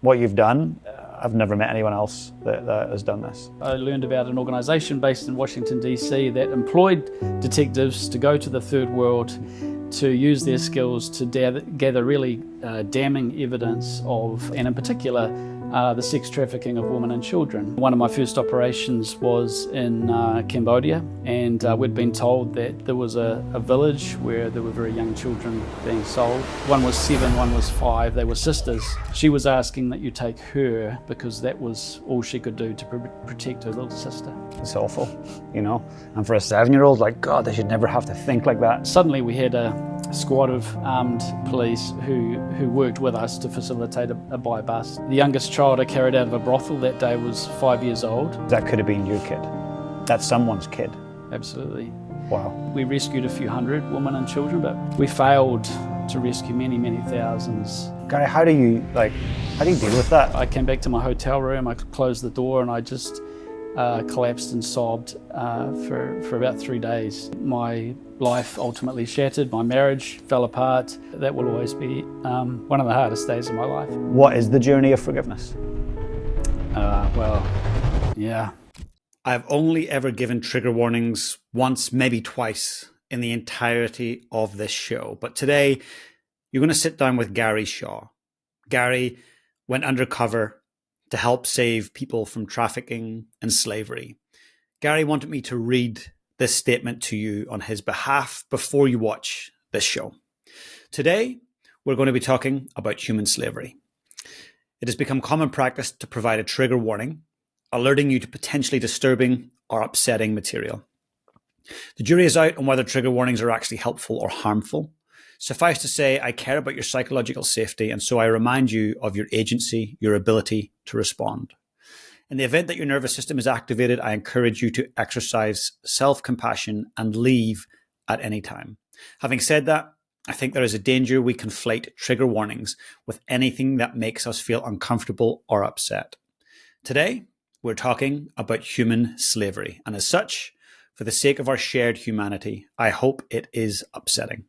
What you've done, I've never met anyone else that has done this. I learned about an organisation based in Washington DC that employed detectives to go to the third world to use their skills to gather really damning evidence of, and in particular, the sex trafficking of women and children. One of my first operations was in Cambodia, and we'd been told that there was a village where there were very young children being sold. One was 7, one was 5, they were sisters. She was asking that you take her because that was all she could do to protect her little sister. It's awful, you know? And for a 7-year-old, like, God, they should never have to think like that. Suddenly we had a squad of armed police who worked with us to facilitate a buy bust. The youngest child I carried out of a brothel that day was 5 years old. That could have been your kid. That's someone's kid. Absolutely. Wow. We rescued a few hundred women and children, but we failed to rescue many, many thousands. Gary, how do you deal with that? I came back to my hotel room, I closed the door, and I just collapsed and sobbed for about 3 days. My life ultimately shattered, my marriage fell apart. That will always be one of the hardest days of my life. What is the journey of forgiveness? Yeah. I've only ever given trigger warnings once, maybe twice, in the entirety of this show. But today, you're going to sit down with Gary Shaw. Gary went undercover to help save people from trafficking and slavery. Gary wanted me to read this statement to you on his behalf before you watch this show. Today, we're going to be talking about human slavery. It has become common practice to provide a trigger warning, alerting you to potentially disturbing or upsetting material. The jury is out on whether trigger warnings are actually helpful or harmful. Suffice to say, I care about your psychological safety, and so I remind you of your agency, your ability to respond. In the event that your nervous system is activated, I encourage you to exercise self-compassion and leave at any time. Having said that, I think there is a danger we conflate trigger warnings with anything that makes us feel uncomfortable or upset. Today, we're talking about human slavery, and as such, for the sake of our shared humanity, I hope it is upsetting.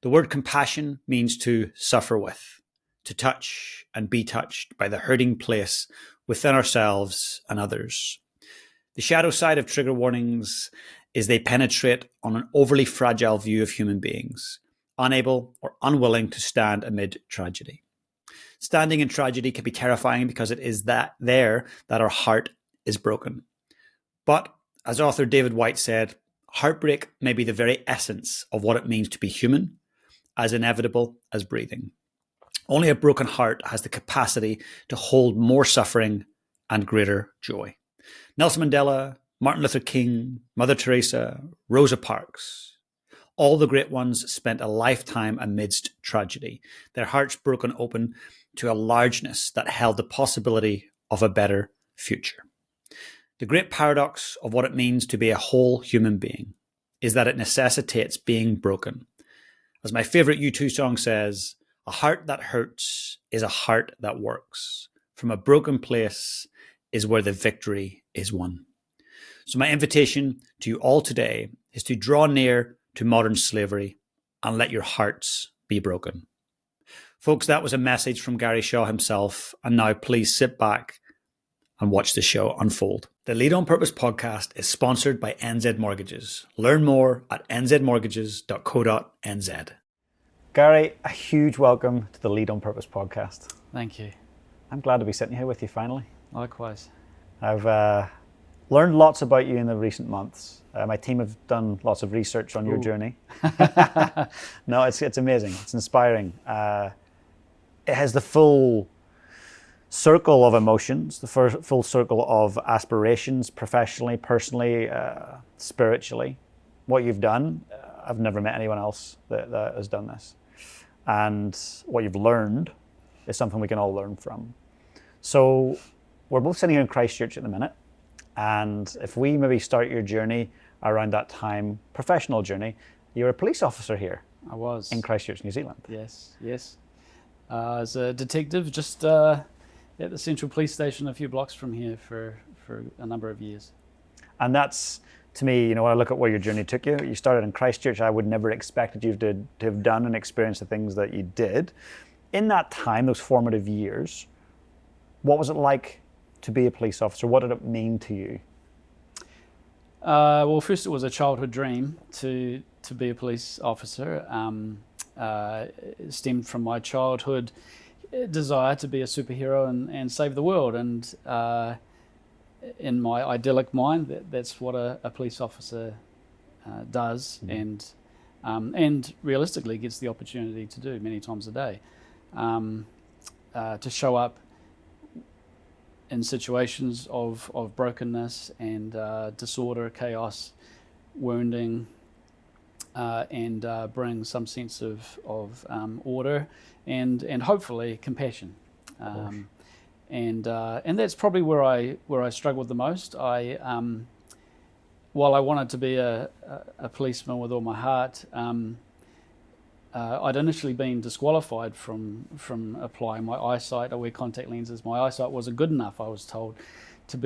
The word compassion means to suffer with, to touch and be touched by the hurting place within ourselves and others. The shadow side of trigger warnings is they penetrate on an overly fragile view of human beings, unable or unwilling to stand amid tragedy. Standing in tragedy can be terrifying because it is that our heart is broken. But as author David White said, heartbreak may be the very essence of what it means to be human, as inevitable as breathing. Only a broken heart has the capacity to hold more suffering and greater joy. Nelson Mandela, Martin Luther King, Mother Teresa, Rosa Parks, all the great ones spent a lifetime amidst tragedy, their hearts broken open to a largeness that held the possibility of a better future. The great paradox of what it means to be a whole human being is that it necessitates being broken. As my favorite U2 song says, a heart that hurts is a heart that works. From a broken place is where the victory is won. So my invitation to you all today is to draw near to modern slavery and let your hearts be broken. Folks, that was a message from Gary Shaw himself. And now please sit back and watch the show unfold. The Lead on Purpose podcast is sponsored by NZ Mortgages. Learn more at nzmortgages.co.nz. Gary, a huge welcome to the Lead on Purpose podcast. Thank you. I'm glad to be sitting here with you finally. Likewise. I've learned lots about you in the recent months. My team have done lots of research on your journey. No, it's amazing. It's inspiring. It has the full circle of emotions, the full circle of aspirations, professionally, personally, spiritually. What you've done, I've never met anyone else that has done this. And what you've learned is something we can all learn from. So we're both sitting here in Christchurch at the minute. And if we maybe start your journey around that time, professional journey, you're a police officer here. I was. In Christchurch, New Zealand. Yes. As a detective, just at the Central Police Station a few blocks from here for a number of years. And that's, to me, when I look at where your journey took you, you started in Christchurch. I would never expected you to have done and experienced the things that you did. In that time, those formative years, What was it like to be a police officer? What did it mean to you? Well, first it was a childhood dream to be a police officer. It stemmed from my childhood desire to be a superhero and save the world. And in my idyllic mind, that's what a police officer does, and realistically gets the opportunity to do many times a day, to show up in situations of brokenness and disorder, chaos, wounding, and bring some sense of order and hopefully compassion. And that's probably where I struggled the most. While I wanted to be a policeman with all my heart, I'd initially been disqualified from applying. My eyesight, I wear contact lenses, my eyesight wasn't good enough, I was told, to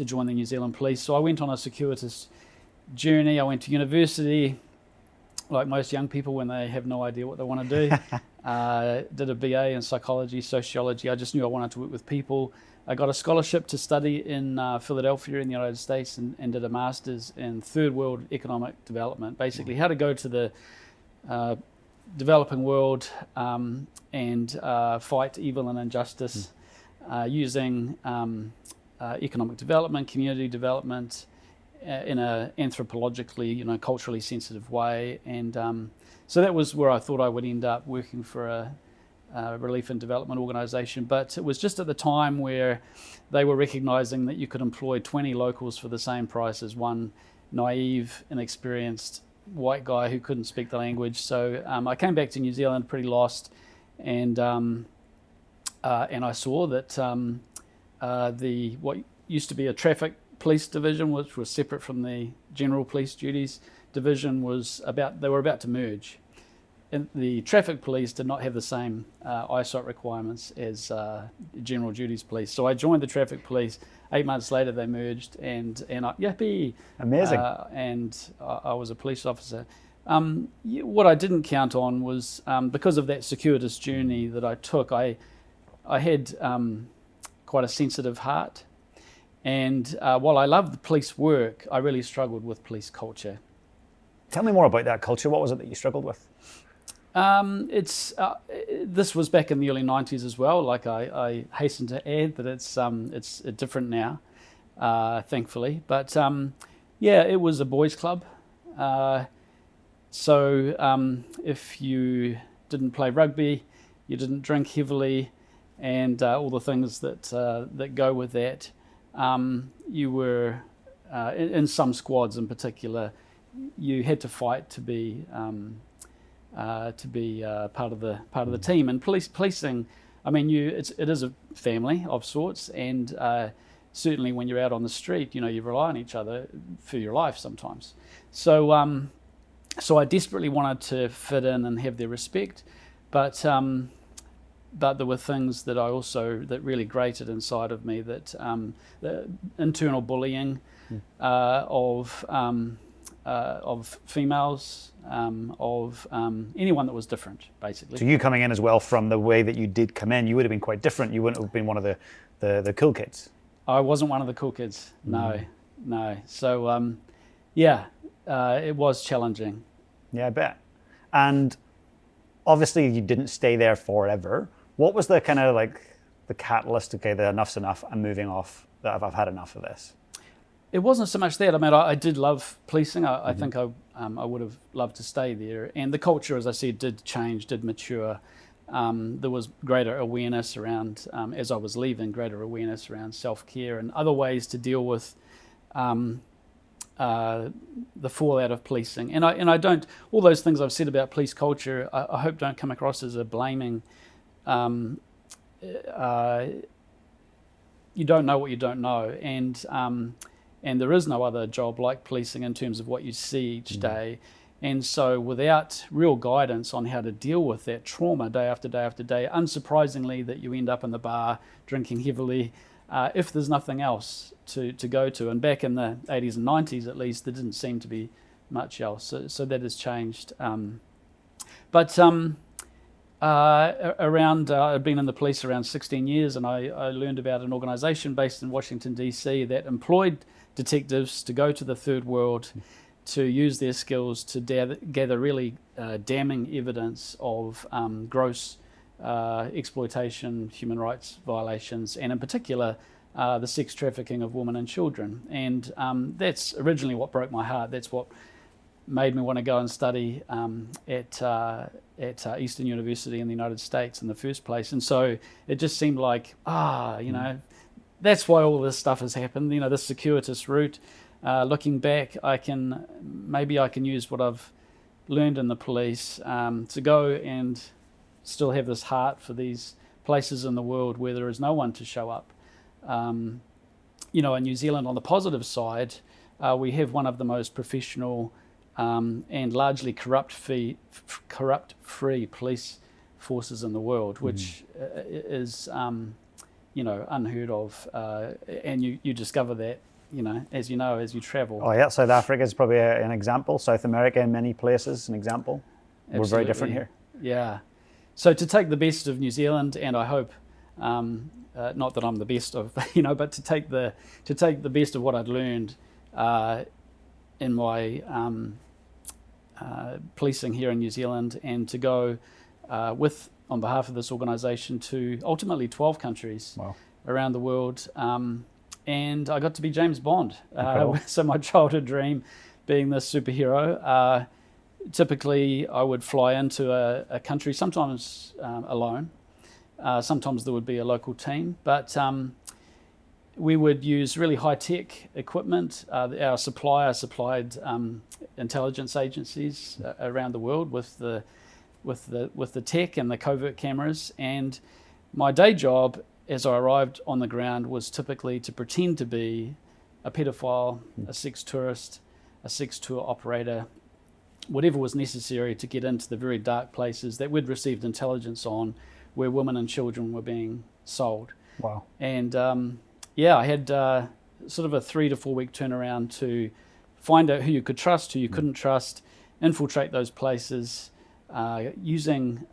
join the New Zealand Police. So I went on a circuitous journey. I went to university, like most young people when they have no idea what they want to do. Did a BA in psychology, sociology. I just knew I wanted to work with people. I got a scholarship to study in Philadelphia in the United States and did a master's in third world economic development, basically how to go to the developing world and fight evil and injustice using economic development, community development in a anthropologically, culturally sensitive way. And so that was where I thought I would end up working for a relief and development organisation. But it was just at the time where they were recognising that you could employ 20 locals for the same price as one naive, inexperienced white guy who couldn't speak the language. So I came back to New Zealand pretty lost, and I saw that what used to be a traffic police division, which was separate from the general police duties division, they were about to merge. And the traffic police did not have the same eyesight requirements as general duties police. So I joined the traffic police. 8 months later, they merged, and yippee! Amazing. And I was a police officer. What I didn't count on was because of that circuitous journey that I took, I had quite a sensitive heart, and while I loved the police work, I really struggled with police culture. Tell me more about that culture. What was it that you struggled with? This was back in the early 90s as well. Like I hasten to add that it's different now, thankfully. But it was a boys' club. So if you didn't play rugby, you didn't drink heavily, and all the things that go with that, you were in some squads in particular, you had to fight to be part of the team. And policing, I mean, it is a family of sorts, and certainly when you're out on the street, you rely on each other for your life sometimes. So I desperately wanted to fit in and have their respect, but there were things that really grated inside of me, that the internal bullying of females, of anyone that was different, basically. So you coming in as well, from the way that you did come in, you would have been quite different. You wouldn't have been one of the cool kids. I wasn't one of the cool kids. No. So it was challenging. Yeah, I bet. And obviously you didn't stay there forever. What was the kind of like the catalyst? Okay, enough's enough. I'm moving off. I've had enough of this. It wasn't so much that. I mean, I did love policing. I think I would have loved to stay there. And the culture, as I said, did change, did mature. There was greater awareness around, as I was leaving, greater awareness around self-care and other ways to deal with the fallout of policing. And I don't, all those things I've said about police culture, I hope don't come across as a blaming. You don't know what you don't know. And there is no other job like policing in terms of what you see each day. And so without real guidance on how to deal with that trauma day after day after day, unsurprisingly that you end up in the bar drinking heavily, if there's nothing else to go to. And back in the 80s and 90s at least, there didn't seem to be much else. So that has changed. But I'd been in the police around 16 years, and I learned about an organisation based in Washington, D.C. that employed detectives to go to the third world to use their skills to gather really damning evidence of gross exploitation, human rights violations, and in particular the sex trafficking of women and children. And that's originally what broke my heart. That's what made me want to go and study at Eastern University in the United States in the first place. And so it just seemed like, that's why all this stuff has happened. This circuitous route. Looking back, I can use what I've learned in the police to go and still have this heart for these places in the world where there is no one to show up. In New Zealand, on the positive side, we have one of the most professional and largely corrupt-free police forces in the world, which is unheard of, and you discover that as you travel. Oh yeah, South Africa is probably an example. South America in many places an example. Absolutely. We're very different here. Yeah. So to take the best of New Zealand, and I hope not that I'm the best of, but to take the best of what I'd learned in my policing here in New Zealand, and to go on behalf of this organisation to ultimately 12 countries around the world. And I got to be James Bond. So my childhood dream, being this superhero, typically I would fly into a country, sometimes alone. Sometimes there would be a local team, but we would use really high-tech equipment. Our supplier supplied intelligence agencies around the world with the tech and the covert cameras. And my day job, as I arrived on the ground, was typically to pretend to be a pedophile, a sex tourist, a sex tour operator, whatever was necessary to get into the very dark places that we'd received intelligence on, where women and children were being sold. Wow. And I had sort of a 3 to 4 week turnaround to find out who you could trust, who you couldn't trust, infiltrate those places, using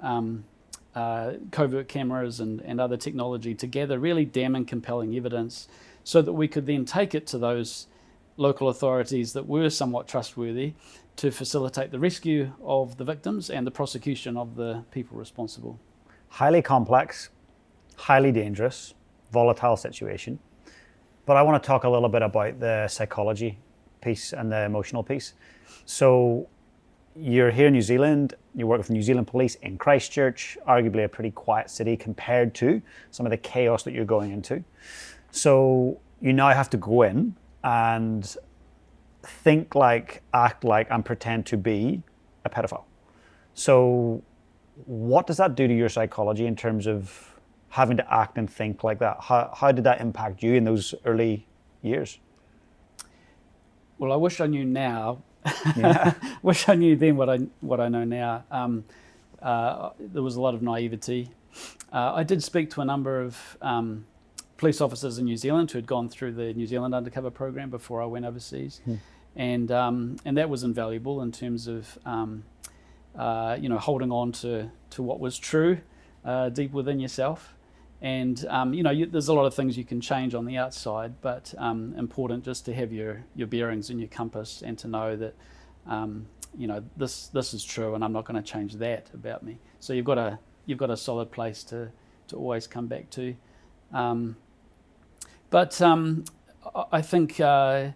covert cameras and other technology to gather really damning, compelling evidence, so that we could then take it to those local authorities that were somewhat trustworthy to facilitate the rescue of the victims and the prosecution of the people responsible. Highly complex, highly dangerous, volatile situation. But I want to talk a little bit about the psychology piece and the emotional piece. So you're here in New Zealand, you work with the New Zealand police in Christchurch, arguably a pretty quiet city compared to some of the chaos that you're going into. So you now have to go in and think like, act like, and pretend to be a pedophile. So what does that do to your psychology in terms of having to act and think like that? How did that impact you in those early years? Well, I wish I knew now. Yeah. Wish I knew then what I know now. There was a lot of naivety. I did speak to a number of police officers in New Zealand who had gone through the New Zealand Undercover program before I went overseas, and that was invaluable in terms of holding on to what was true deep within yourself. And there's a lot of things you can change on the outside, but important just to have your bearings and your compass, and to know that this is true, and I'm not going to change that about me. So you've got a solid place to always come back to. But I think the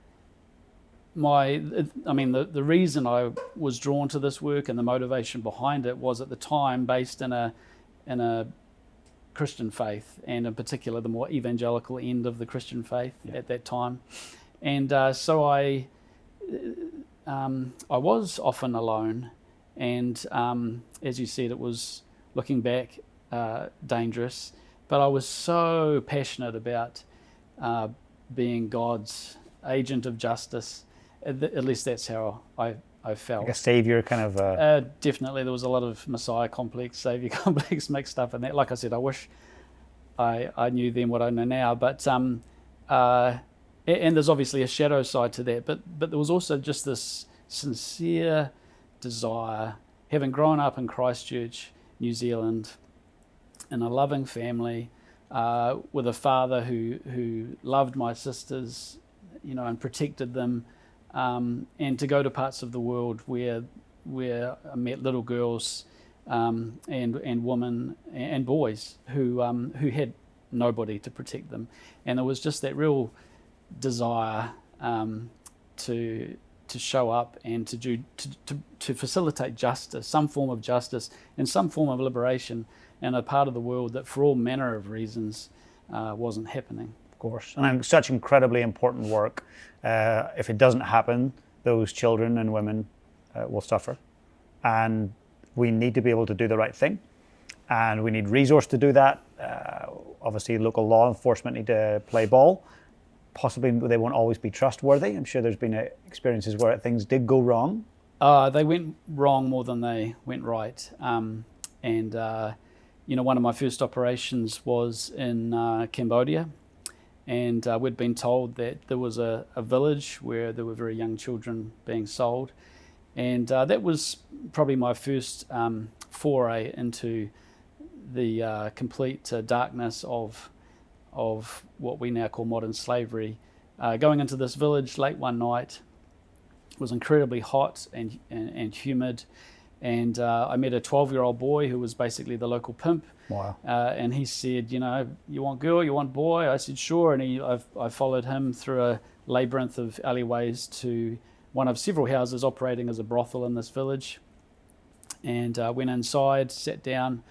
reason I was drawn to this work and the motivation behind it was, at the time, based in a Christian faith, and in particular the more evangelical end of the Christian faith at that time. And so I was often alone, and as you said, it was, looking back, dangerous, but I was so passionate about being God's agent of justice. At least that's how I felt. Like a savior kind of... Definitely, there was a lot of Messiah complex, savior complex mixed up in that. Like I said, I wish I knew then what I know now. But and there's obviously a shadow side to that. But there was also just this sincere desire, having grown up in Christchurch, New Zealand, in a loving family, with a father who loved my sisters, and protected them, and to go to parts of the world where I met little girls and women and boys who had nobody to protect them, and there was just that real desire to show up and to facilitate justice, some form of justice and some form of liberation in a part of the world that, for all manner of reasons, wasn't happening. Of course, and such incredibly important work. If it doesn't happen, those children and women will suffer, and we need to be able to do the right thing, and we need resource to do that. Obviously, local law enforcement need to play ball. Possibly they won't always be trustworthy. I'm sure there's been experiences where things did go wrong. They went wrong more than they went right. One of my first operations was in Cambodia, and we'd been told that there was a village where there were very young children being sold, and that was probably my first foray into the complete darkness of what we now call modern slavery. Going into this village late one night, it was incredibly hot and humid, and I met a 12-year-old boy who was basically the local pimp. Wow. And he said, you want girl, you want boy? I said, sure. And I followed him through a labyrinth of alleyways to one of several houses operating as a brothel in this village, and went inside, sat down,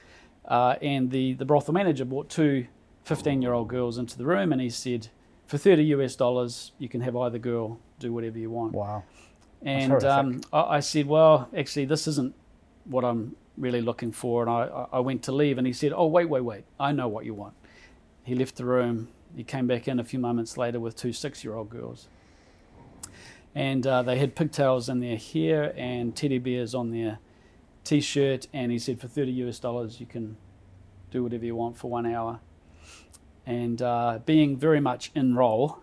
and the brothel manager brought two 15-year-old girls into the room, and he said, for $30 you can have either girl do whatever you want. Wow. And I said, well, actually, this isn't what I'm really looking for. And I went to leave, and he said, oh, wait, I know what you want. He left the room. He came back in a few moments later with two 6-year-old girls. And they had pigtails in their hair and teddy bears on their T-shirt. And he said, for $30 you can do whatever you want for 1 hour. And being very much in role,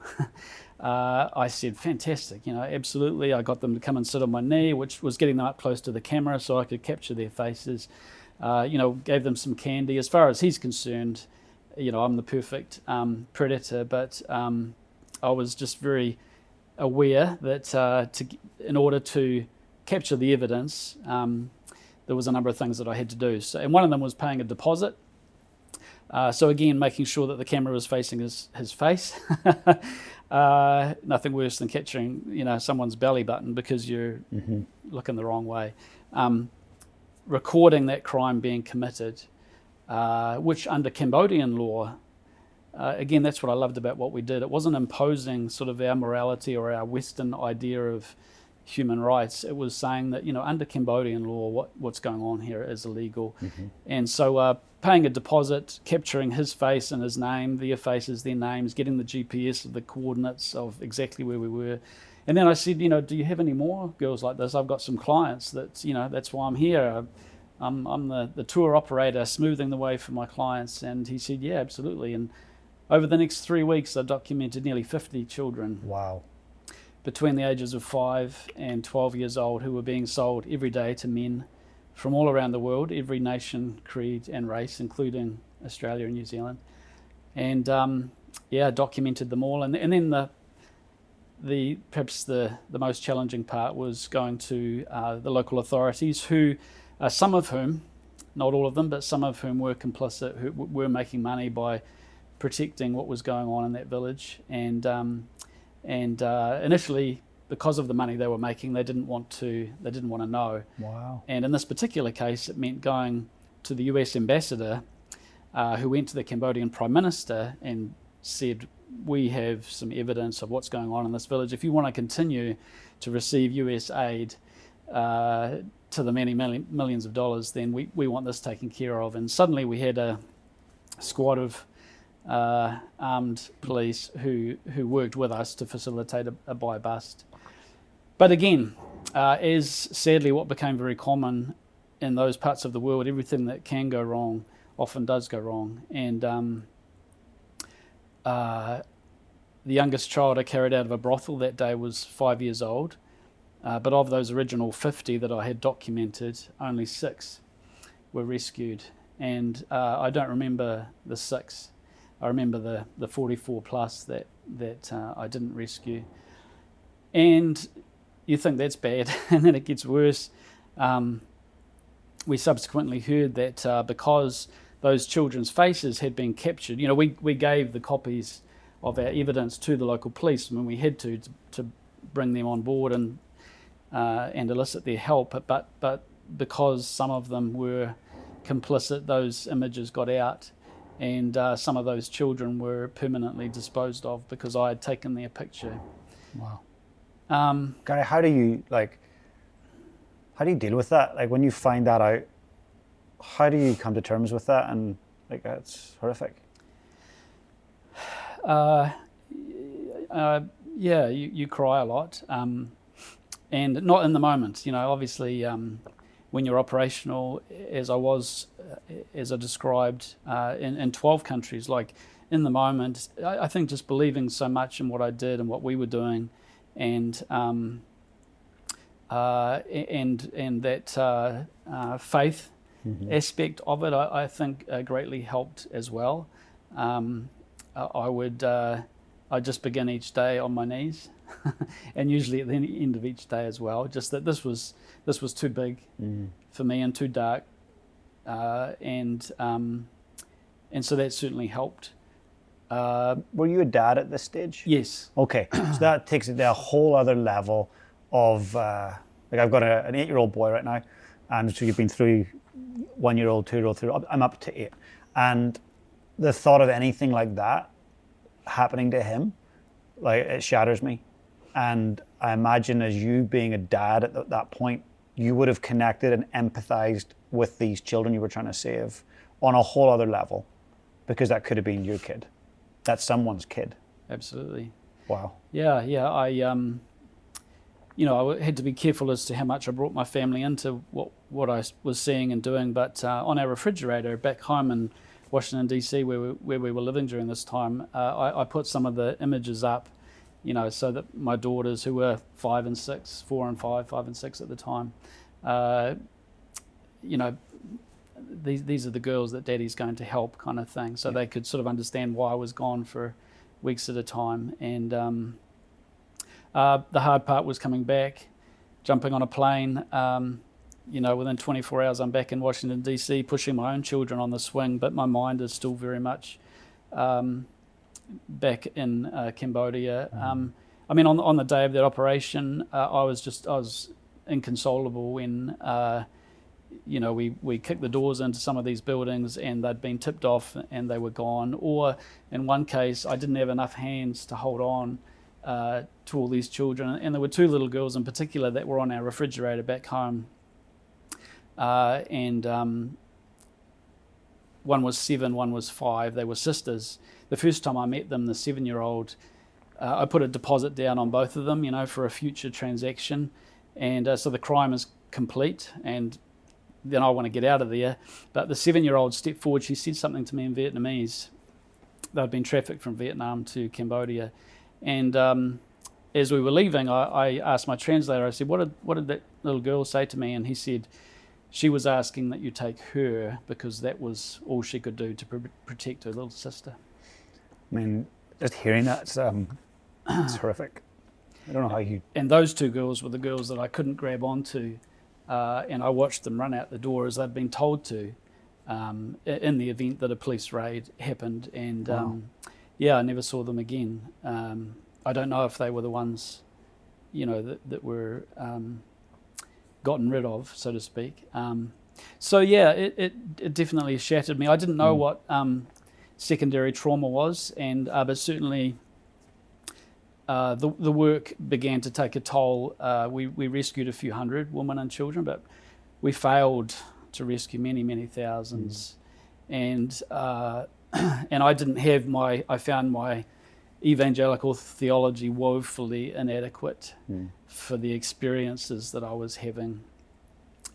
I said, fantastic, absolutely. I got them to come and sit on my knee, which was getting them up close to the camera so I could capture their faces. Gave them some candy. As far as he's concerned, I'm the perfect predator, but I was just very aware that in order to capture the evidence, there was a number of things that I had to do. So, and one of them was paying a deposit. So again, making sure that the camera was facing his face. Nothing worse than capturing, someone's belly button because you're looking the wrong way. Recording that crime being committed, which under Cambodian law, again, that's what I loved about what we did. It wasn't imposing sort of our morality or our Western idea of human rights. It was saying that, under Cambodian law, what's going on here is illegal. And so paying a deposit, capturing his face and his name, their faces, their names, getting the GPS of the coordinates of exactly where we were. And then I said, do you have any more girls like this? I've got some clients that's why I'm here. I'm the tour operator smoothing the way for my clients. And he said, yeah, absolutely. And over the next 3 weeks, I documented nearly 50 children. Wow. Between the ages of 5 and 12 years old who were being sold every day to men from all around the world, every nation, creed and race, including Australia and New Zealand. And documented them all. And then perhaps the most challenging part was going to the local authorities who, some of whom, not all of them, but some of whom were complicit, who were making money by protecting what was going on in that village. And initially, because of the money they were making, they didn't want to know. Wow. And in this particular case, it meant going to the US ambassador, who went to the Cambodian Prime Minister and said, we have some evidence of what's going on in this village. If you want to continue to receive US aid to the many millions of dollars, then we want this taken care of. And suddenly we had a squad of armed police who worked with us to facilitate a buy-bust. But again, as sadly what became very common in those parts of the world, everything that can go wrong often does go wrong. And the youngest child I carried out of a brothel that day was 5 years old. But of those original 50 that I had documented, only 6 were rescued, and I don't remember the 6. I remember the 44 plus that I didn't rescue. And you think that's bad, and then it gets worse. We subsequently heard that because those children's faces had been captured, we gave the copies of our evidence to the local police when we had to bring them on board and elicit their help. But because some of them were complicit, those images got out, and some of those children were permanently disposed of because I had taken their picture. Wow. Gary, how do you deal with that? Like, when you find that out, how do you come to terms with that? And like, that's horrific. Yeah, you cry a lot, and not in the moment. Obviously, when you're operational, as I described, in 12 countries, like, in the moment, I think just believing so much in what I did and what we were doing, and that faith aspect of it, I think greatly helped as well. I just begin each day on my knees, and usually at the end of each day as well. Just that this was too big for me and too dark, and so that certainly helped. Were you a dad at this stage? Yes. Okay, so that takes it to a whole other level of like, I've got an 8-year-old boy right now, and so you've been through 1-year-old, 2-year-old, 3-year-old. I'm up to 8, and the thought of anything like that happening to him, like, it shatters me. And I imagine, as you being a dad at that point, you would have connected and empathized with these children you were trying to save on a whole other level, because that could have been your kid. That's someone's kid. Absolutely. Wow. Yeah. I had to be careful as to how much I brought my family into what I was seeing and doing. But on our refrigerator back home in Washington DC, where we were living during this time, I put some of the images up, so that my daughters, who were 5 and 6, 4 and 5, 5 and 6 at the time, these are the girls that Daddy's going to help, kind of thing. So they could sort of understand why I was gone for weeks at a time. And the hard part was coming back, jumping on a plane. Within 24 hours, I'm back in Washington, D.C., pushing my own children on the swing, but my mind is still very much back in Cambodia. On the day of that operation, I was inconsolable when we kicked the doors into some of these buildings and they'd been tipped off and they were gone. Or in one case, I didn't have enough hands to hold on to all these children. And there were 2 little girls in particular that were on our refrigerator back home. And one was 7, one was 5. They were sisters. The first time I met them, the 7-year-old, I put a deposit down on both of them, for a future transaction. And so the crime is complete, and then I want to get out of there. But the 7-year-old stepped forward. She said something to me in Vietnamese. They'd been trafficked from Vietnam to Cambodia. And as we were leaving, I asked my translator, I said, what did that little girl say to me? And he said, she was asking that you take her because that was all she could do to protect her little sister. I mean, just hearing that, it's horrific. I don't know how you... And those 2 girls were the girls that I couldn't grab onto, and I watched them run out the door as they'd been told to, in the event that a police raid happened. And Wow. I never saw them again. I don't know if they were the ones, that were gotten rid of, so to speak. It definitely shattered me. I didn't know what secondary trauma was, and but certainly the work began to take a toll. We rescued a few hundred women and children, but we failed to rescue many thousands. And I didn't have I found my evangelical theology woefully inadequate for the experiences that I was having.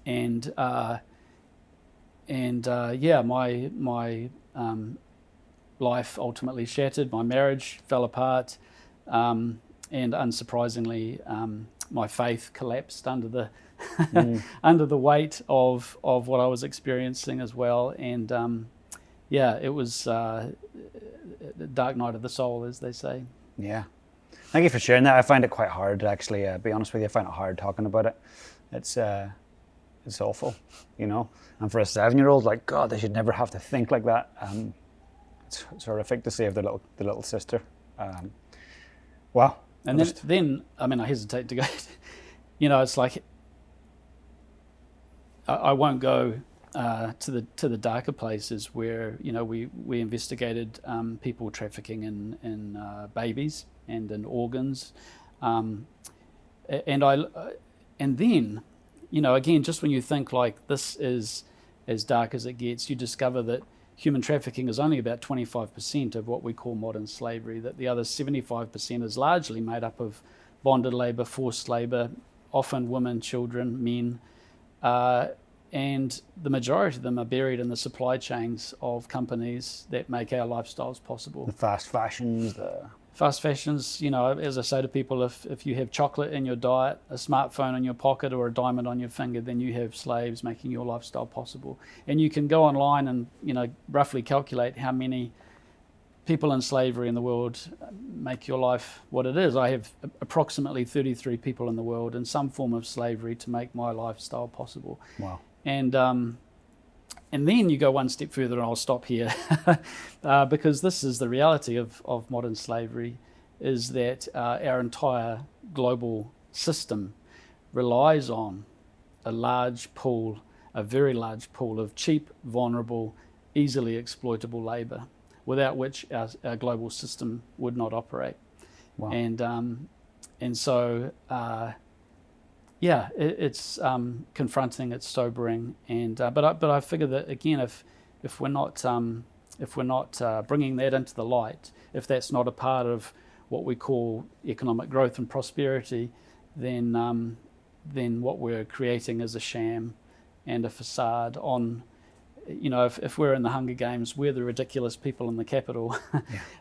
And my life ultimately shattered. My marriage fell apart, and unsurprisingly, my faith collapsed under the under the weight of what I was experiencing as well. And it was the dark night of the soul, as they say. Yeah. Thank you for sharing that. I find it quite hard, actually. Be honest with you, I find it hard talking about it. It's awful, you know. And for a 7-year-old, like, God, they should never have to think like that. It's horrific to save the little sister. Wow. And then, I mean, I hesitate to go. You know, it's like I won't go to the darker places where, you know, we investigated people trafficking in babies and in organs, and then, you know, again, just when you think like this is as dark as it gets, you discover that human trafficking is only about 25% of what we call modern slavery, that the other 75% is largely made up of bonded labour, forced labour, often women, children, men, and the majority of them are buried in the supply chains of companies that make our lifestyles possible. The fast fashions, you know, as I say to people, if you have chocolate in your diet, a smartphone in your pocket, or a diamond on your finger, then you have slaves making your lifestyle possible. And you can go online and, you know, roughly calculate how many people in slavery in the world make your life what it is. I have approximately 33 people in the world in some form of slavery to make my lifestyle possible. Wow. And then you go one step further, and I'll stop here, because this is the reality of modern slavery, is that our entire global system relies on a very large pool of cheap, vulnerable, easily exploitable labour, without which our global system would not operate. Wow. And so it's confronting, it's sobering, and but I figure that again, if we're not bringing that into the light, if that's not a part of what we call economic growth and prosperity, then what we're creating is a sham and a facade on. You know, if we're in the Hunger Games, we're the ridiculous people in the capital.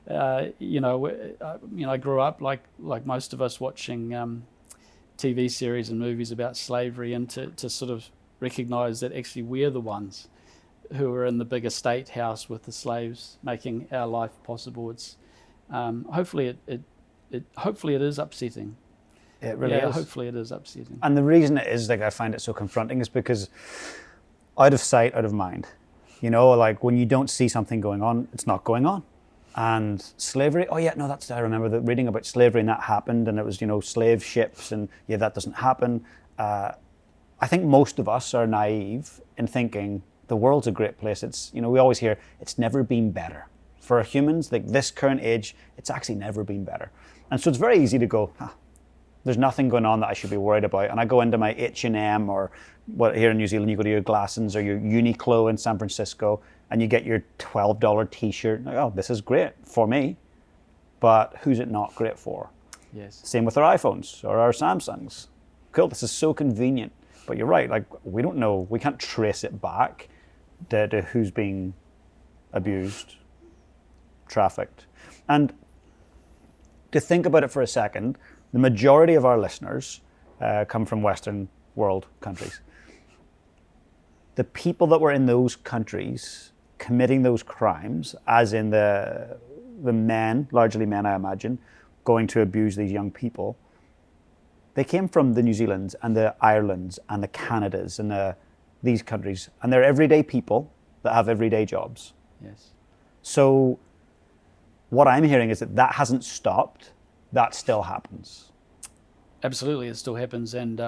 Yeah. I grew up like most of us watching TV series and movies about slavery, and to sort of recognize that actually we're the ones who are in the big estate house with the slaves making our life possible. It's hopefully it is upsetting. It really is. Hopefully it is upsetting. And the reason it is, like, I find it so confronting is because out of sight, out of mind. You know, like when you don't see something going on, it's not going on. And slavery, I remember reading about slavery, and that happened, and it was, you know, slave ships, and that doesn't happen. I think most of us are naive in thinking the world's a great place. It's, you know, we always hear it's never been better. For humans, like this current age, it's actually never been better. And so it's very easy to go, there's nothing going on that I should be worried about. And I go into my H&M, or what here in New Zealand, you go to your Glassons or your Uniqlo in San Francisco, and you get your $12 t-shirt. Like, oh, this is great for me, but who's it not great for? Yes. Same with our iPhones or our Samsungs. Cool, this is so convenient. But you're right, like we don't know, we can't trace it back to who's being abused, trafficked. And to think about it for a second, the majority of our listeners come from Western world countries. The people that were in those countries committing those crimes, as in the men, largely men I imagine, going to abuse these young people, they came from the New Zealands and the Irelands and the Canadas and these countries, and they're everyday people that have everyday jobs. Yes. So what I'm hearing is that hasn't stopped, that still happens. Absolutely, it still happens, and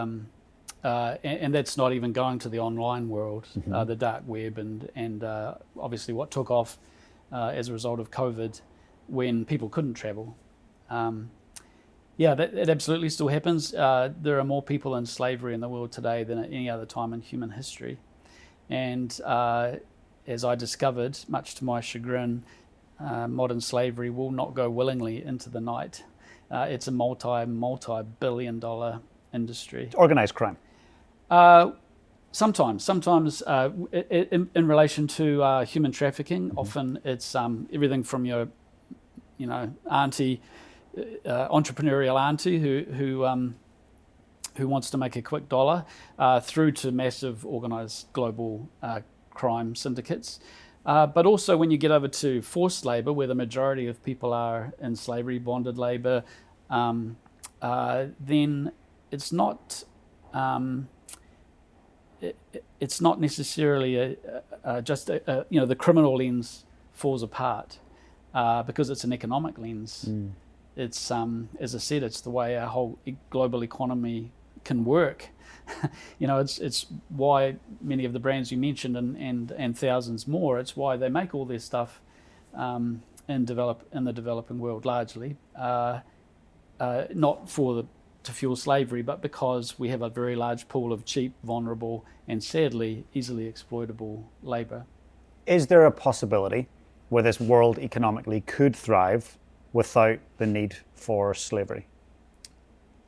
that's not even going to the online world, the dark web, and obviously what took off as a result of COVID when people couldn't travel. That absolutely still happens. There are more people in slavery in the world today than at any other time in human history. And as I discovered, much to my chagrin, modern slavery will not go willingly into the night. It's a multi-billion dollar industry. It's organized crime. Sometimes in relation to human trafficking, often it's everything from your, auntie, entrepreneurial auntie who who wants to make a quick dollar, through to massive organised global crime syndicates. But also when you get over to forced labour, where the majority of people are in slavery, bonded labour, then it's not it's not necessarily just the criminal lens falls apart because it's an economic lens. It's as I said, it's the way our whole global economy can work. It's why many of the brands you mentioned and thousands more, it's why they make all their stuff in the developing world largely, not to fuel slavery, but because we have a very large pool of cheap, vulnerable, and sadly easily exploitable labour. Is there a possibility where this world economically could thrive without the need for slavery?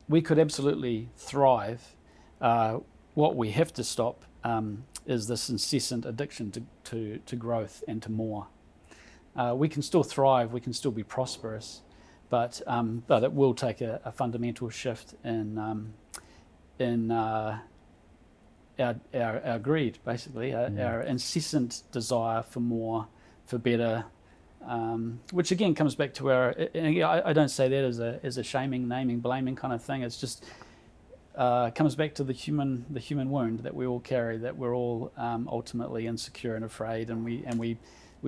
We could absolutely thrive. What we have to stop is this incessant addiction to growth and to more. We can still thrive, we can still be prosperous, but it will take a fundamental shift in our greed, basically, our incessant desire for more, for better, which again comes back to I don't say that as a shaming, naming, blaming kind of thing. It's just comes back to the human wound that we all carry, that we're all ultimately insecure and afraid, and we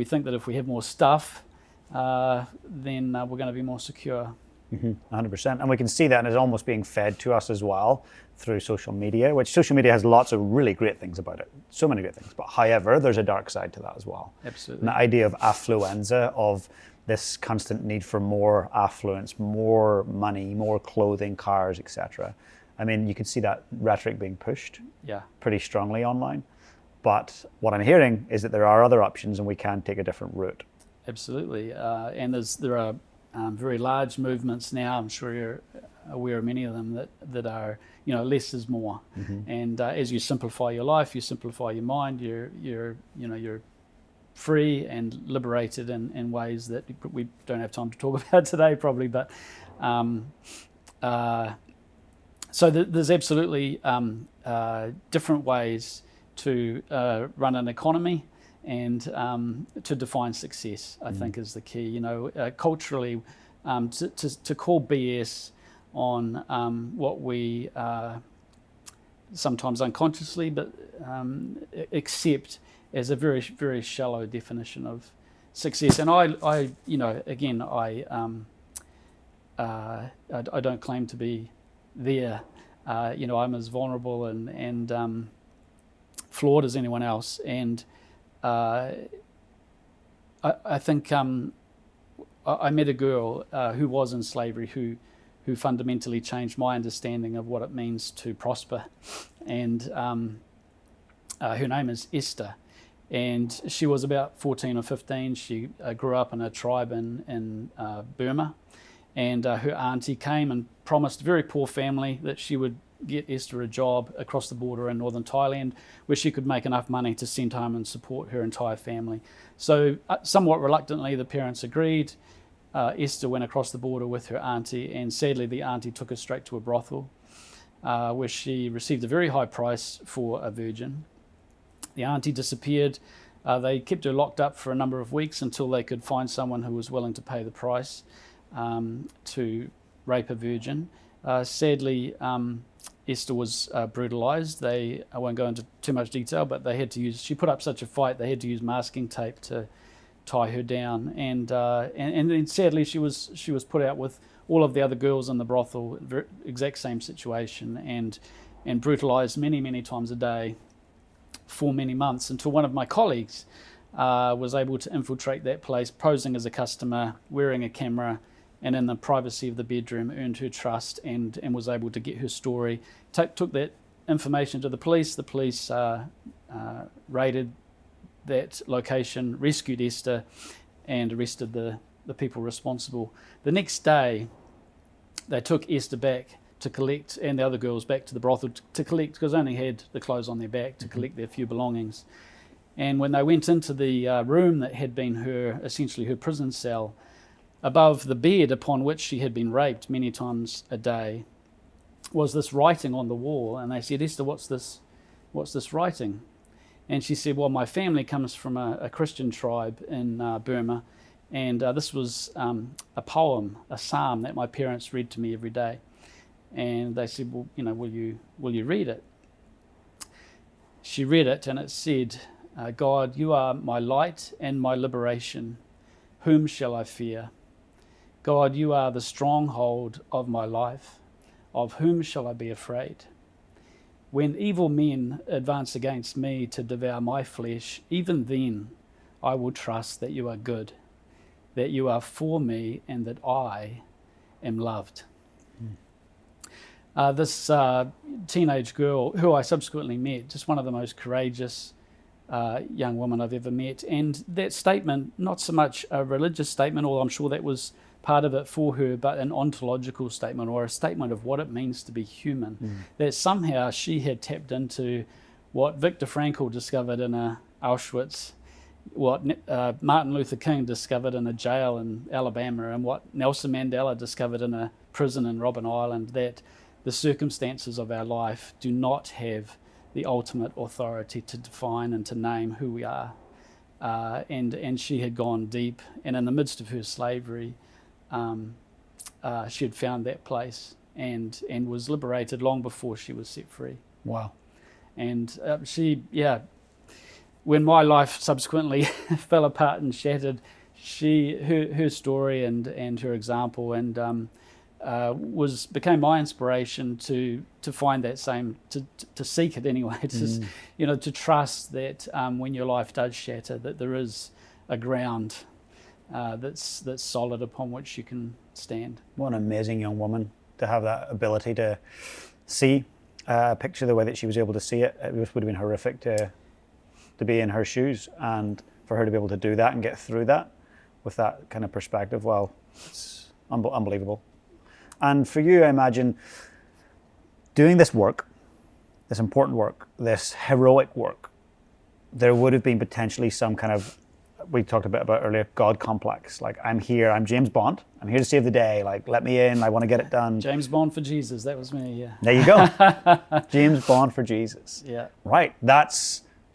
think that if we have more stuff, then we're going to be more secure. 100%. And we can see that, and it's almost being fed to us as well through social media, which social media has lots of really great things about it. So many great things. But however, there's a dark side to that as well. Absolutely. And the idea of affluenza, of this constant need for more affluence, more money, more clothing, cars, etc. I mean, you can see that rhetoric being pushed pretty strongly online. But what I'm hearing is that there are other options and we can take a different route. Absolutely. And there are very large movements now. I'm sure you're aware of many of them that are, less is more. And as you simplify your life, you simplify your mind, you're free and liberated in ways that we don't have time to talk about today probably, but so there's absolutely different ways to run an economy, and to define success, I think, is the key. Culturally, to call BS on what we sometimes unconsciously, but accept as a very, very shallow definition of success. And I don't claim to be there. I'm as vulnerable and flawed as anyone else, and I think I met a girl who was in slavery who fundamentally changed my understanding of what it means to prosper, and her name is Esther, and she was about 14 or 15. She grew up in a tribe in Burma, and her auntie came and promised a very poor family that she would get Esther a job across the border in northern Thailand where she could make enough money to send home and support her entire family. So somewhat reluctantly, the parents agreed. Esther went across the border with her auntie, and sadly the auntie took her straight to a brothel where she received a very high price for a virgin. The auntie disappeared. They kept her locked up for a number of weeks until they could find someone who was willing to pay the price to rape a virgin. Sadly, Esther was brutalized. I won't go into too much detail, but she put up such a fight, they had to use masking tape to tie her down. And then sadly, she was put out with all of the other girls in the brothel, exact same situation, and brutalized many, many times a day for many months, until one of my colleagues was able to infiltrate that place, posing as a customer, wearing a camera, and in the privacy of the bedroom earned her trust and was able to get her story. Took that information to the police. The police raided that location, rescued Esther, and arrested the people responsible. The next day, they took Esther back to collect, and the other girls back to the brothel to collect, because they only had the clothes on their back, to collect their few belongings. And when they went into the room that had been essentially her prison cell, above the bed upon which she had been raped many times a day, was this writing on the wall, and they said, Esther, what's this writing? And she said, well, my family comes from a Christian tribe in Burma, and this was a poem, a psalm that my parents read to me every day. And they said, well, will you read it? She read it, and it said, God, you are my light and my liberation. Whom shall I fear? God, you are the stronghold of my life. Of whom shall I be afraid? When evil men advance against me to devour my flesh, even then I will trust that you are good, that you are for me, and that I am loved. This teenage girl, who I subsequently met, just one of the most courageous young women I've ever met. And that statement, not so much a religious statement, although I'm sure that was part of it for her, but an ontological statement, or a statement of what it means to be human. That somehow she had tapped into what Viktor Frankl discovered in Auschwitz, what Martin Luther King discovered in a jail in Alabama, and what Nelson Mandela discovered in a prison in Robben Island, that the circumstances of our life do not have the ultimate authority to define and to name who we are. And she had gone deep, and in the midst of her slavery, she had found that place and was liberated long before she was set free. Wow. And when my life subsequently fell apart and shattered, her story and her example and became my inspiration to find that same, to seek it anyway, to trust that when your life does shatter, that there is a ground that's solid upon which you can stand. What an amazing young woman to have that ability to see a picture the way that she was able to see it. It would have been horrific to be in her shoes, and for her to be able to do that and get through that with that kind of perspective, well, it's unbelievable. And for you, I imagine, doing this work, this important work, this heroic work, there would have been potentially some kind of, we talked a bit about earlier, God complex. Like, I'm here, I'm James Bond, I'm here to save the day, like, let me in, I want to get it done. James Bond for Jesus, that was me, yeah. There you go. James Bond for Jesus. Yeah. Right,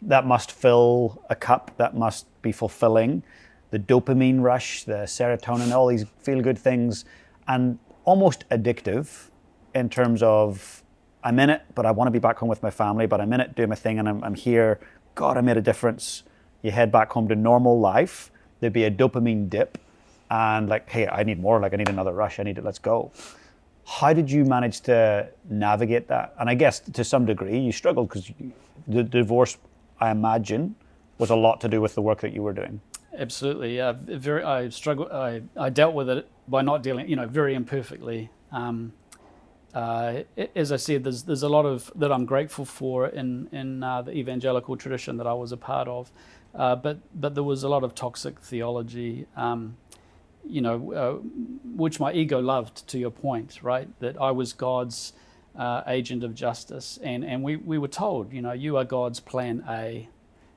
that must fill a cup, that must be fulfilling. The dopamine rush, the serotonin, all these feel-good things, and almost addictive in terms of, I'm in it, but I want to be back home with my family, but I'm in it doing my thing, and I'm here. God, I made a difference. You head back home to normal life, there'd be a dopamine dip, and like, hey, I need more, like I need another rush, let's go. How did you manage to navigate that? And I guess to some degree you struggled, because the divorce, I imagine, was a lot to do with the work that you were doing. Absolutely, yeah. I struggled. I dealt with it by not dealing, very imperfectly. As I said, there's a lot of that I'm grateful for in the evangelical tradition that I was a part of, but there was a lot of toxic theology, which my ego loved. To your point, right? That I was God's agent of justice, and we were told, you are God's plan A,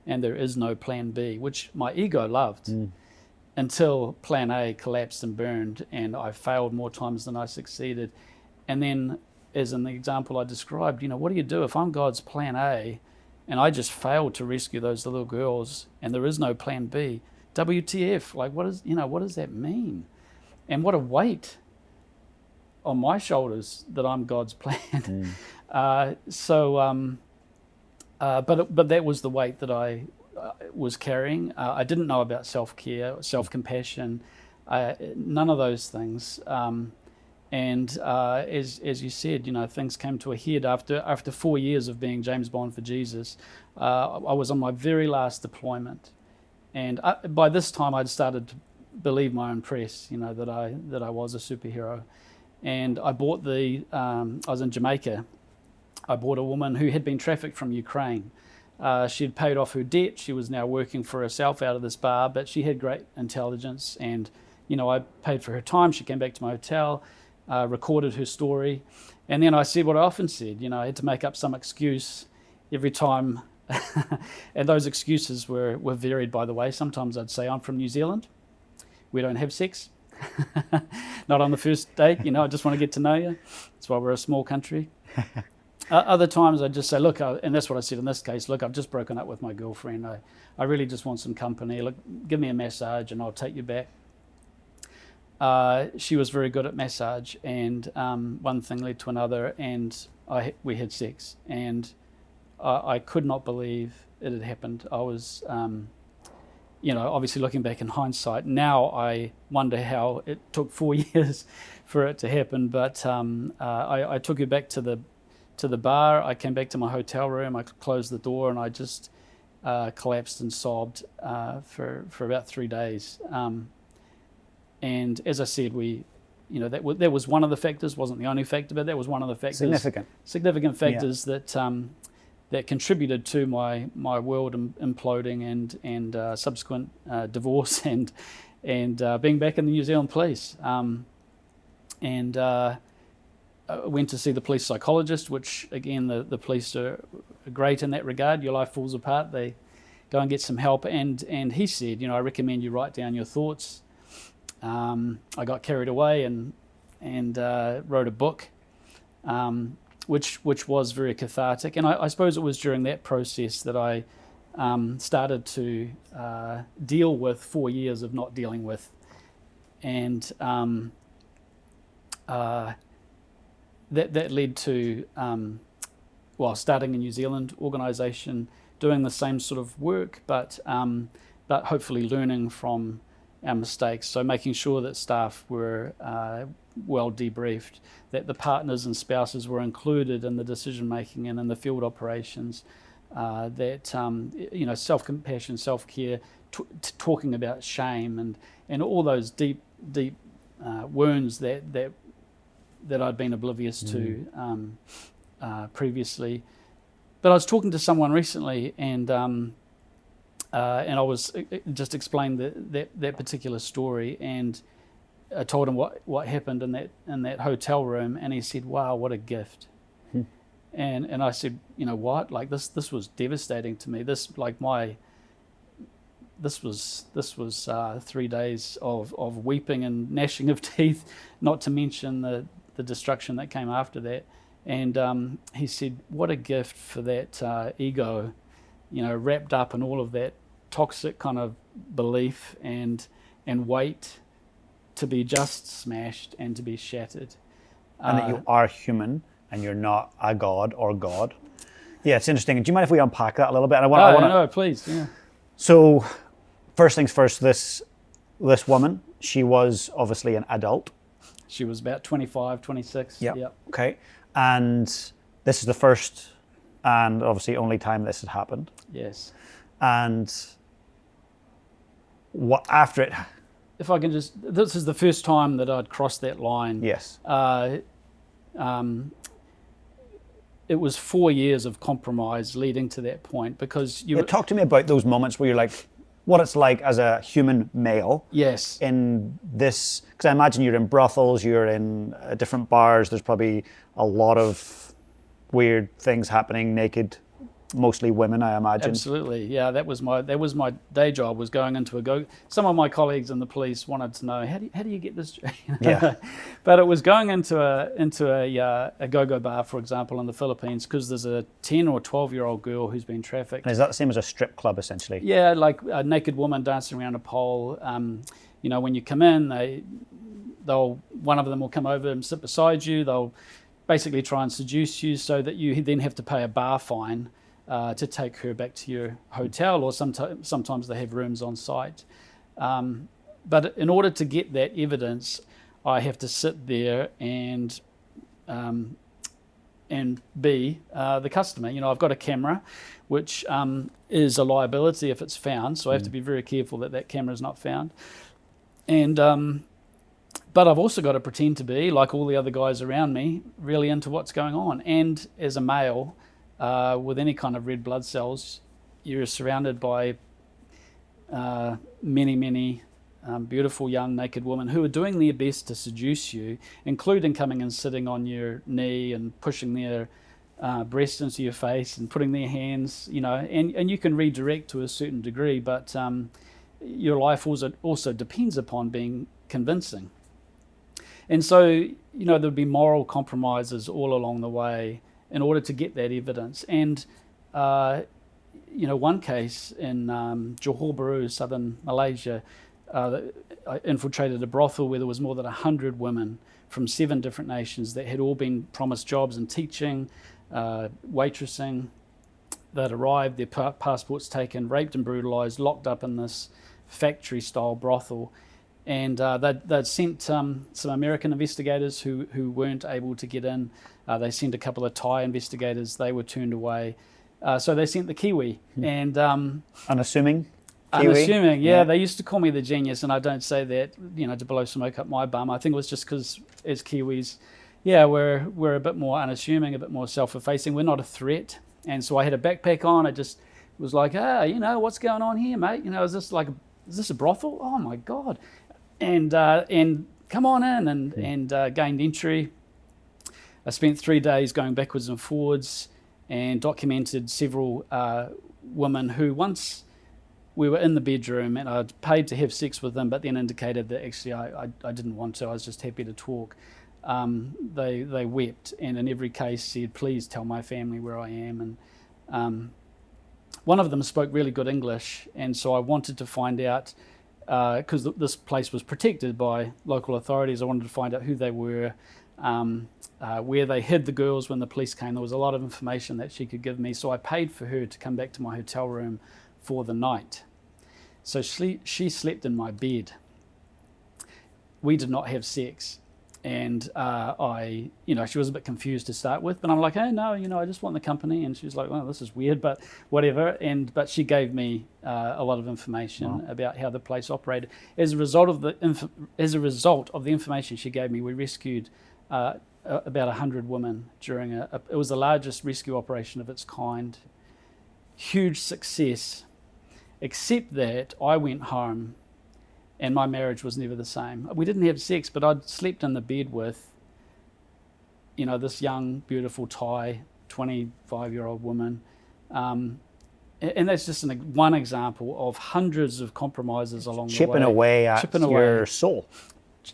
and there is no plan B, which my ego loved until plan A collapsed and burned, and I failed more times than I succeeded. And then, as in the example I described, what do you do if I'm God's plan A and I just failed to rescue those little girls and there is no plan B? WTF? Like, what does that mean? And what a weight on my shoulders that I'm God's plan. But that was the weight that I was carrying. I didn't know about self-care, self-compassion, none of those things. And as you said, things came to a head after 4 years of being James Bond for Jesus. I was on my very last deployment, and by this time I'd started to believe my own press, that I was a superhero. And I bought I was in Jamaica. I bought a woman who had been trafficked from Ukraine. She had paid off her debt. She was now working for herself out of this bar, but she had great intelligence. And, I paid for her time. She came back to my hotel, recorded her story. And then I said what I often said, I had to make up some excuse every time. And those excuses were varied, by the way. Sometimes I'd say, I'm from New Zealand. We don't have sex. not on the first date. I just want to get to know you. That's why we're a small country. Other times I just say, look, and that's what I said in this case, look, I've just broken up with my girlfriend. I really just want some company. Look, give me a massage and I'll take you back. She was very good at massage, and one thing led to another, and we had sex, and I could not believe it had happened. I was, obviously looking back in hindsight, now I wonder how it took 4 years for it to happen. But I took her back to the bar. I came back to my hotel room. I closed the door, and I just collapsed and sobbed for about 3 days. And as I said, that was one of the factors. Wasn't the only factor, but that was one of the factors. Significant factors that contributed to my world imploding and subsequent divorce and being back in the New Zealand police. And I went to see the police psychologist, which again the police are great in that regard. Your life falls apart, they go and get some help. And he said, I recommend you write down your thoughts. I got carried away and wrote a book, which was very cathartic. And I suppose it was during that process that I started to deal with 4 years of not dealing with, and that led to starting a New Zealand organisation, doing the same sort of work, but hopefully learning from our mistakes. So making sure that staff were well debriefed, that the partners and spouses were included in the decision making and in the field operations, that self-compassion, self-care, talking about shame and all those deep wounds that I'd been oblivious to previously. But I was talking to someone recently, and I was just explained that particular story, and I told him what happened in that hotel room, and he said, "Wow, what a gift!" And I said, what? Like this was devastating to me. This was 3 days of weeping and gnashing of teeth, not to mention the destruction that came after that. And he said, "What a gift for that ego, wrapped up in all of that toxic kind of belief and weight, to be just smashed and to be shattered." And that you are human and you're not a god or God. Yeah, it's interesting. Do you mind if we unpack that a little bit? No, please. Yeah. So, first things first, this woman, she was obviously an adult. She was about 25, 26. Yeah. Yep. Okay. And this is the first and obviously only time this had happened. Yes. And what after it? If I can this is the first time that I'd crossed that line. Yes. It was 4 years of compromise leading to that point, because talk to me about those moments where you're like, what it's like as a human male. Yes. In this, because I imagine you're in brothels, you're in different bars. There's probably a lot of weird things happening, naked, mostly women, I imagine. Absolutely, yeah. That was my day job, was going into some of my colleagues in the police wanted to know, how do you get this? Yeah. But it was going into a go-go bar, for example, in the Philippines, because there's a 10 or 12-year-old girl who's been trafficked. And is that the same as a strip club, essentially? Yeah, like a naked woman dancing around a pole. When you come in, one of them will come over and sit beside you. They'll basically try and seduce you, so that you then have to pay a bar fine to take her back to your hotel, or sometimes they have rooms on site. But in order to get that evidence, I have to sit there and be the customer. I've got a camera, which is a liability if it's found, so I have to be very careful that camera is not found. And but I've also got to pretend to be, like all the other guys around me, really into what's going on. And as a male, with any kind of red blood cells, you're surrounded by many beautiful young naked women who are doing their best to seduce you, including coming and sitting on your knee and pushing their breast into your face and putting their hands, and you can redirect to a certain degree, but your life also depends upon being convincing. And so, there'd be moral compromises all along the way in order to get that evidence. And, one case in Johor Bahru, southern Malaysia, I infiltrated a brothel where there was more than 100 women from 7 different nations that had all been promised jobs in teaching, waitressing. They'd arrived, their passports taken, raped and brutalised, locked up in this factory-style brothel. And they'd sent some American investigators who weren't able to get in. They sent a couple of Thai investigators. They were turned away. So they sent the Kiwi. And Unassuming Kiwi? Unassuming, yeah. They used to call me the genius, and I don't say that, to blow smoke up my bum. I think it was just because as Kiwis, we're a bit more unassuming, a bit more self-effacing. We're not a threat. And so I had a backpack on. I just was like, what's going on here, mate? Is this a brothel? Oh my God. And come on in and gained entry. I spent 3 days going backwards and forwards and documented several women who, once we were in the bedroom and I'd paid to have sex with them, but then indicated that actually I didn't want to, I was just happy to talk. They wept, and in every case said, please tell my family where I am. And one of them spoke really good English, and so I wanted to find out, because this place was protected by local authorities, I wanted to find out who they were, where they hid the girls when the police came. There was a lot of information that she could give me, so I paid for her to come back to my hotel room for the night. So she slept in my bed. We did not have sex. And she was a bit confused to start with, but I'm like, hey, no, I just want the company. And she was like, well, this is weird, but whatever. But she gave me a lot of information about how the place operated. As a result of the information she gave me, we rescued about 100 women during it was the largest rescue operation of its kind. Huge success, except that I went home and my marriage was never the same. We didn't have sex, but I'd slept in the bed with, this young, beautiful Thai, 25-year-old woman. And that's just one example of hundreds of compromises along the way. Chipping away at your soul.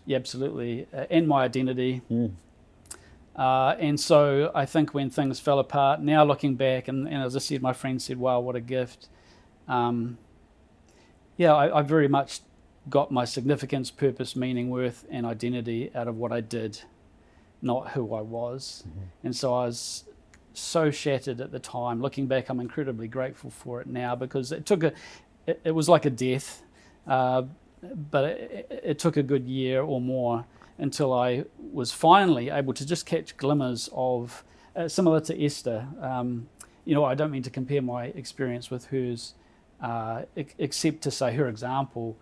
Yeah, absolutely. And my identity. And so I think when things fell apart, now looking back, and as I said, my friend said, wow, what a gift. I very much got my significance, purpose, meaning, worth, and identity out of what I did, not who I was. And so I was so shattered at the time. Looking back, I'm incredibly grateful for it now, because it was like a death, but it took a good year or more until I was finally able to just catch glimmers of, similar to Esther. I don't mean to compare my experience with hers, except to say her example,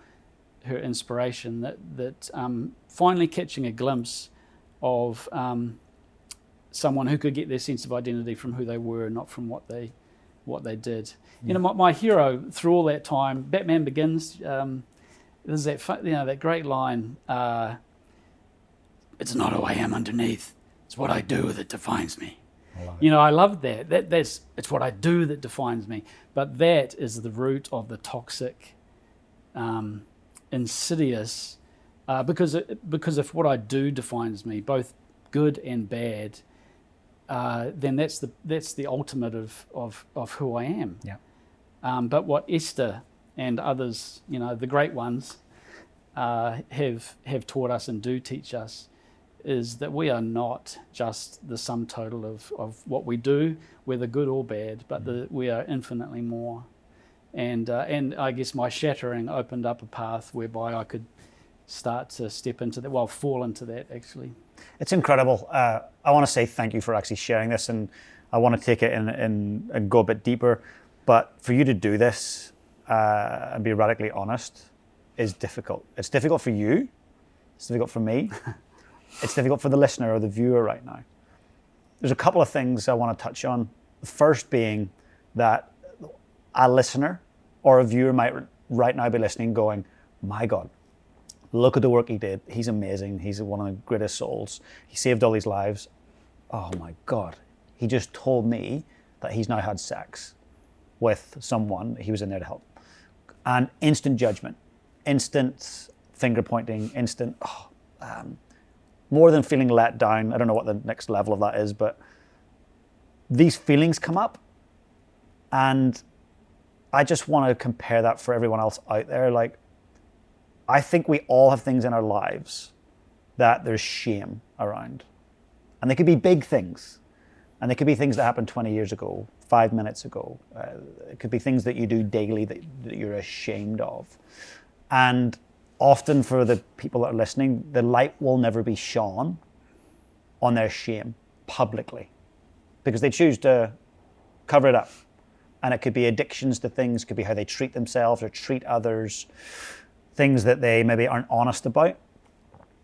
her inspiration, that finally catching a glimpse of someone who could get their sense of identity from who they were, not from what they did. My hero through all that time, Batman Begins. There's that great line. It's not who I am underneath; it's what I do that defines me. I love that. It's what I do that defines me. But that is the root of the toxic, insidious, because if what I do defines me, both good and bad, then that's the ultimate of who I am. Yeah. But what Esther and others, the great ones, have taught us and do teach us is that we are not just the sum total of what we do, whether good or bad, but we are infinitely more. And I guess my shattering opened up a path whereby I could start to step into that, fall into that actually. It's incredible. I want to say thank you for actually sharing this, and I want to take it and go a bit deeper. But for you to do this and be radically honest is difficult. It's difficult for you. It's difficult for me. It's difficult for the listener or the viewer right now. There's a couple of things I want to touch on. The first being that a listener or a viewer might right now be listening going, my God, look at the work he did. He's amazing. He's one of the greatest souls. He saved all these lives. Oh my God. He just told me that he's now had sex with someone he was in there to help. And instant judgment, instant finger pointing, instant, more than feeling let down. I don't know what the next level of that is, but these feelings come up, and I just want to compare that for everyone else out there. Like, I think we all have things in our lives that there's shame around, and they could be big things, and they could be things that happened 20 years ago, 5 minutes ago. It could be things that you do daily that you're ashamed of. And often for the people that are listening, the light will never be shone on their shame publicly because they choose to cover it up. And it could be addictions to things, could be how they treat themselves or treat others, things that they maybe aren't honest about.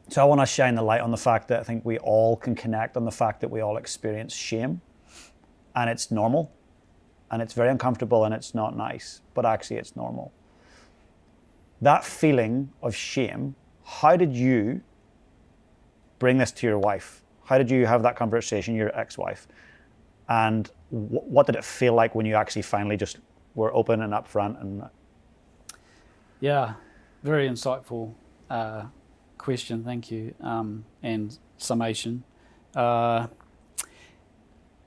So I want to shine the light on the fact that I think we all can connect on the fact that we all experience shame, and it's normal, and it's very uncomfortable, and it's not nice, but actually it's normal. That feeling of shame, how did you bring this to your wife? How did you have that conversation, your ex-wife? And what did it feel like when you actually finally just were open and upfront? And Yeah, very insightful question, thank you, and summation.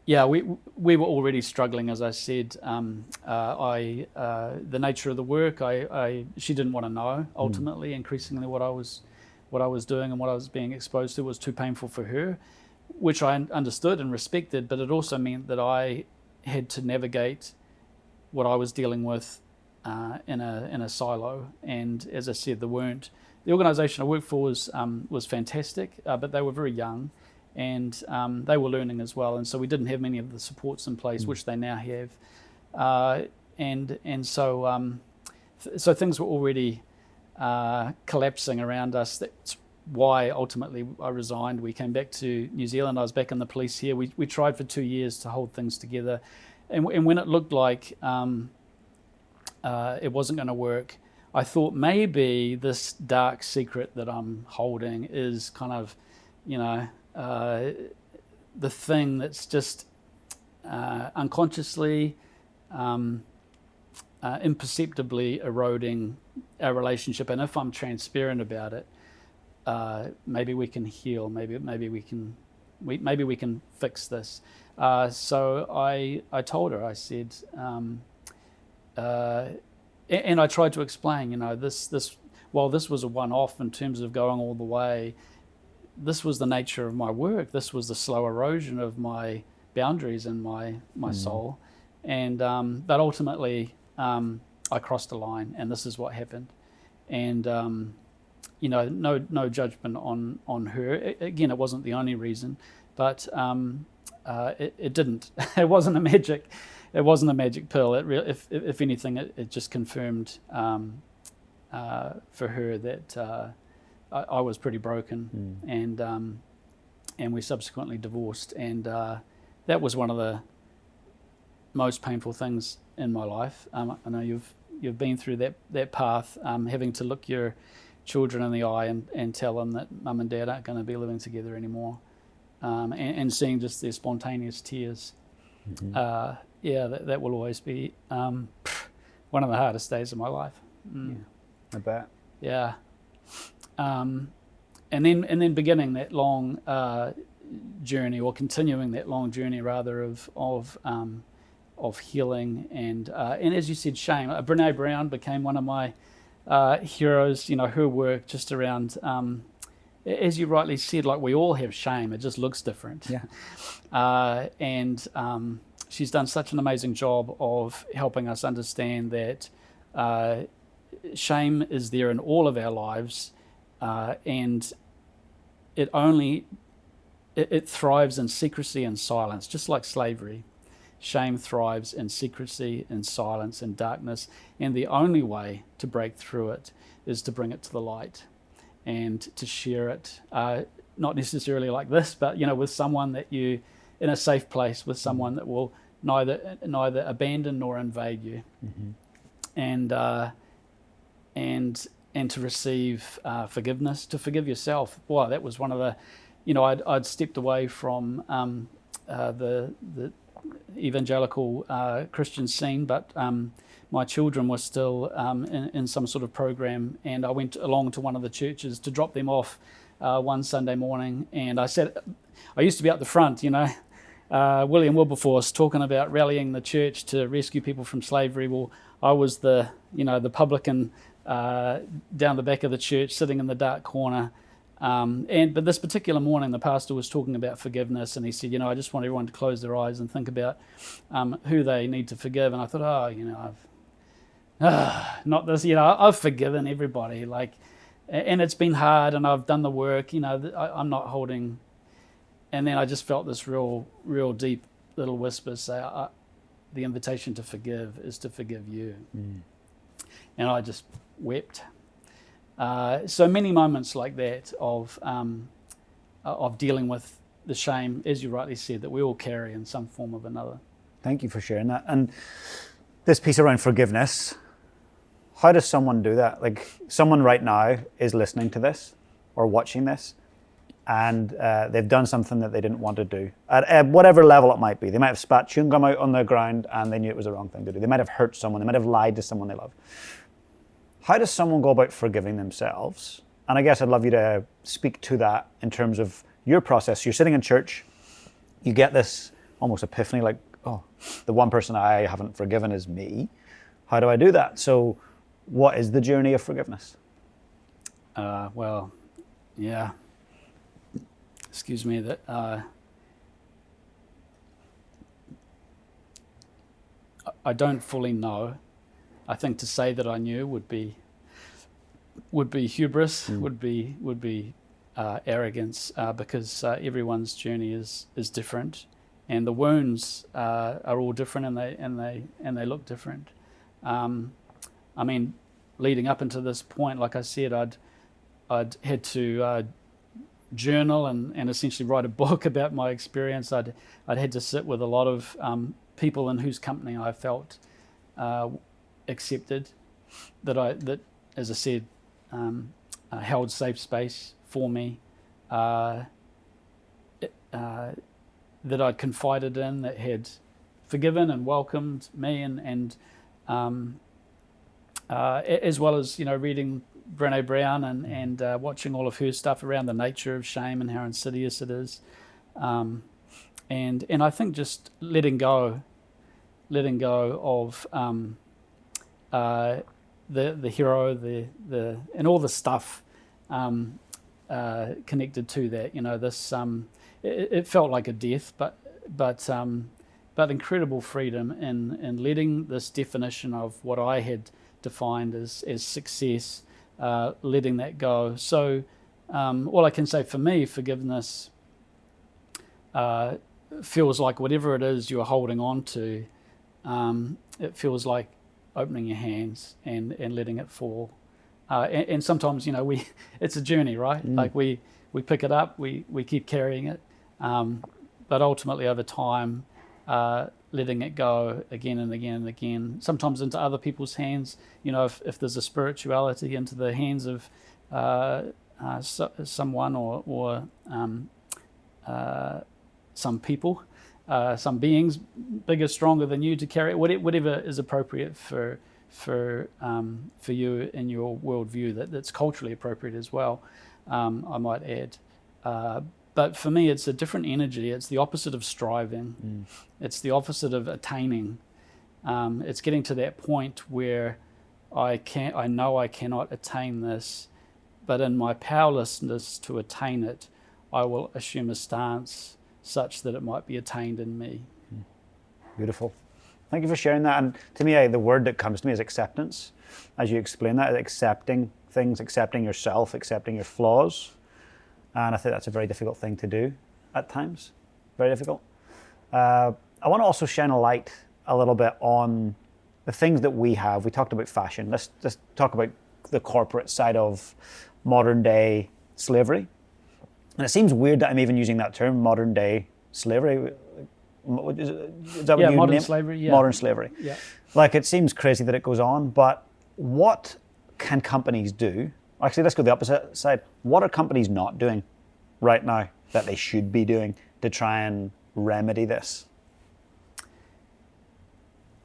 Yeah, we were already struggling, as I said. The nature of the work, she didn't want to know. Ultimately, increasingly, what I was doing and what I was being exposed to was too painful for her, which I understood and respected. But it also meant that I had to navigate what I was dealing with in a silo. And as I said, the organisation I worked for was fantastic, but they were very young. And they were learning as well, and so we didn't have many of the supports in place, which they now have, so things were already collapsing around us. That's why ultimately I resigned. We came back to New Zealand. I was back in the police here. We tried for 2 years to hold things together, and when it looked like it wasn't going to work, I thought maybe this dark secret that I'm holding is kind of, the thing that's just unconsciously, imperceptibly eroding our relationship. And if I'm transparent about it, maybe we can heal. Maybe we can fix this. So I told her. I said, and I tried to explain. This while this was a one-off in terms of going all the way, this was the nature of my work. This was the slow erosion of my boundaries and my soul. And but ultimately, I crossed a line, and this is what happened. And no judgment on her. Again, it wasn't the only reason, but it didn't. It wasn't a magic. It wasn't a magic pill. If anything, it just confirmed for her that. I was pretty broken, and we subsequently divorced, and that was one of the most painful things in my life. I know you've been through that path, having to look your children in the eye and tell them that mum and dad aren't going to be living together anymore, and seeing just their spontaneous tears. That will always be one of the hardest days of my life. Yeah, I bet. Yeah. And then beginning that long journey, or continuing that long journey rather, of healing and as you said, shame. Brene Brown became one of my heroes. Her work just around, as you rightly said, like we all have shame. It just looks different. Yeah. And she's done such an amazing job of helping us understand that shame is there in all of our lives. And it thrives in secrecy and silence, just like slavery. Shame thrives in secrecy, in silence, in darkness, and the only way to break through it is to bring it to the light and to share it, not necessarily like this, but with someone that you, in a safe place, with someone that will neither abandon nor invade you, and to receive forgiveness, to forgive yourself. Well, that was one of the, I'd stepped away from the evangelical Christian scene, but my children were still in some sort of program, and I went along to one of the churches to drop them off one Sunday morning, and I used to be up the front, William Wilberforce talking about rallying the church to rescue people from slavery. Well, I was the publican down the back of the church, sitting in the dark corner. But this particular morning, the pastor was talking about forgiveness, and he said, I just want everyone to close their eyes and think about who they need to forgive. And I thought, not this, I've forgiven everybody, and it's been hard, and I've done the work, I'm not holding. And then I just felt this real deep little whisper say, the invitation to forgive is to forgive you. And I just wept. So many moments like that of dealing with the shame, as you rightly said, that we all carry in some form or another. Thank you for sharing that. And this piece around forgiveness, how does someone do that? Like, someone right now is listening to this or watching this, and they've done something that they didn't want to do at whatever level it might be. They might have spat chewing gum out on the ground and they knew it was the wrong thing to do. They might have hurt someone. They might have lied to someone they love. How does someone go about forgiving themselves? And I guess I'd love you to speak to that in terms of your process. You're sitting in church, you get this almost epiphany, like, oh, the one person I haven't forgiven is me. How do I do that? So what is the journey of forgiveness? Well, yeah. Excuse me, that I don't fully know. I think to say that I knew would be hubris, would be arrogance, because everyone's journey is different, and the wounds are all different, and they look different. I mean, leading up into this point, like I said, I'd had to journal and essentially write a book about my experience. I'd had to sit with a lot of people in whose company I felt accepted, that as I said, held safe space for me, that I'd confided in, that had forgiven and welcomed me, and as well as reading Brené Brown and watching all of her stuff around the nature of shame and how insidious it is, and I think just letting go of the hero, the and all the stuff connected to that. This it felt like a death, but incredible freedom in letting this definition of what I had defined as success, letting that go. So all I can say for me, forgiveness feels like whatever it is you're holding on to, it feels like opening your hands and letting it fall. And sometimes, it's a journey, right? Like we pick it up, we keep carrying it, but ultimately over time, letting it go again and again and again, sometimes into other people's hands, if there's a spirituality, into the hands of someone or some people, some beings bigger, stronger than you to carry it, whatever is appropriate for you in your worldview, that's culturally appropriate as well, I might add. But for me, it's a different energy. It's the opposite of striving. It's the opposite of attaining. It's getting to that point where I know I cannot attain this, but in my powerlessness to attain it, I will assume a stance such that it might be attained in me. Beautiful. Thank you for sharing that. And to me, the word that comes to me is acceptance. As you explain that, accepting things, accepting yourself, accepting your flaws. And I think that's a very difficult thing to do at times. Very difficult. I want to also shine a light a little bit on the things that we have. We talked about fashion. Let's talk about the corporate side of modern day slavery. And it seems weird that I'm even using that term, modern day slavery. Is that what you modern name? Slavery. Yeah, modern slavery. Yeah. Like, it seems crazy that it goes on, but what can companies do? Actually, let's go the opposite side. What are companies not doing right now that they should be doing to try and remedy this?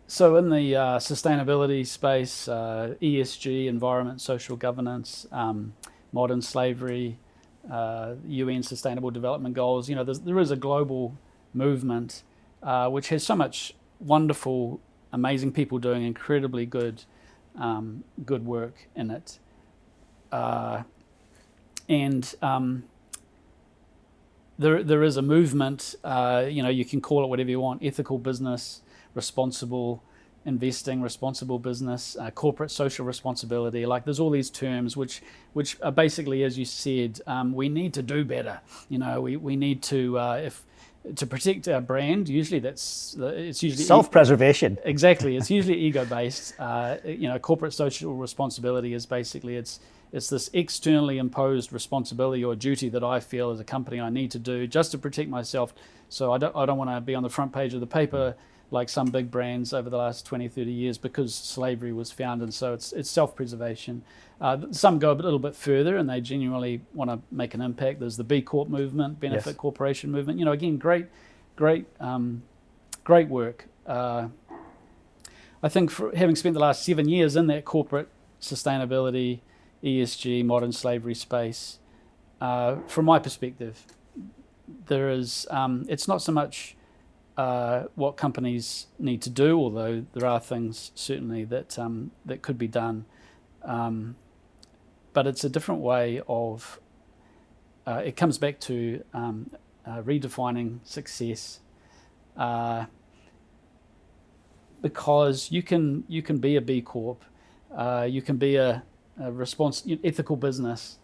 So in the sustainability space, ESG, environment, social governance, modern slavery, UN Sustainable Development Goals. There is a global movement which has so much wonderful, amazing people doing incredibly good work in it. There is a movement, you can call it whatever you want: ethical business, responsible investing, responsible business, corporate social responsibility. Like, there's all these terms which are basically, as you said, we need to do better. We need to to protect our brand. Usually it's usually self-preservation. Exactly, it's usually ego-based. Corporate social responsibility is basically it's this externally imposed responsibility or duty that I feel as a company I need to do just to protect myself. So I don't want to be on the front page of the paper like some big brands over the last 20, 30 years because slavery was found. And so it's self-preservation. Some go a little bit further and they genuinely want to make an impact. There's the B Corp movement, benefit corporation movement. Again, great work. I think for having spent the last 7 years in that corporate sustainability, ESG, modern slavery space, from my perspective, there is it's not so much what companies need to do, although there are things certainly that could be done, but it's a different way of. It comes back to redefining success, because you can be a B Corp, you can be a ethical business.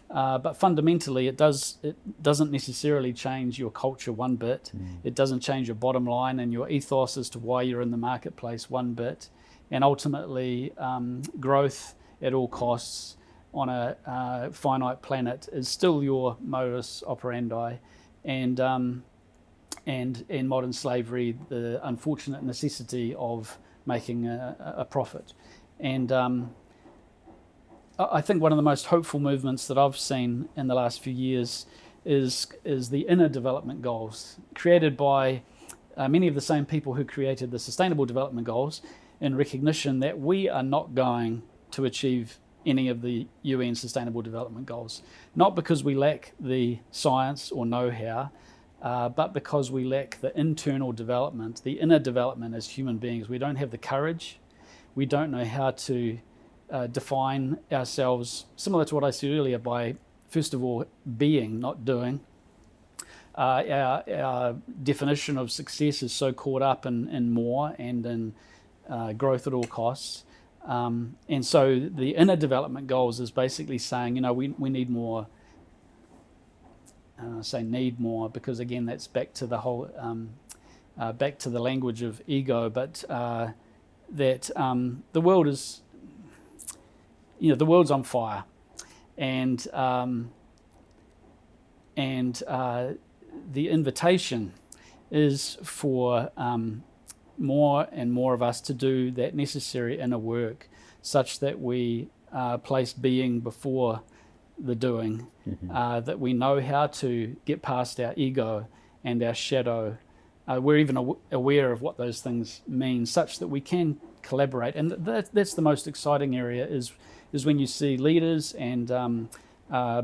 But fundamentally, it doesn't necessarily change your culture one bit. It doesn't change your bottom line and your ethos as to why you're in the marketplace one bit. And ultimately, growth at all costs on a finite planet is still your modus operandi. And in modern slavery, the unfortunate necessity of making a profit. And I think one of the most hopeful movements that I've seen in the last few years is the inner development goals, created by many of the same people who created the Sustainable Development Goals, in recognition that we are not going to achieve any of the UN Sustainable Development Goals, not because we lack the science or know-how, but because we lack the internal development, the inner development as human beings. We don't have the courage. We don't know how to define ourselves, similar to what I said earlier, by first of all being, not doing. Our definition of success is so caught up in more and in growth at all costs. And so the inner development goals is basically saying, we need more. I say need more because, again, that's back to the whole, back to the language of ego, but that the world is, the world's on fire, and the invitation is for more and more of us to do that necessary inner work, such that we place being before the doing, that we know how to get past our ego and our shadow. We're even aware of what those things mean, such that we can collaborate. And that's the most exciting area, is when you see leaders and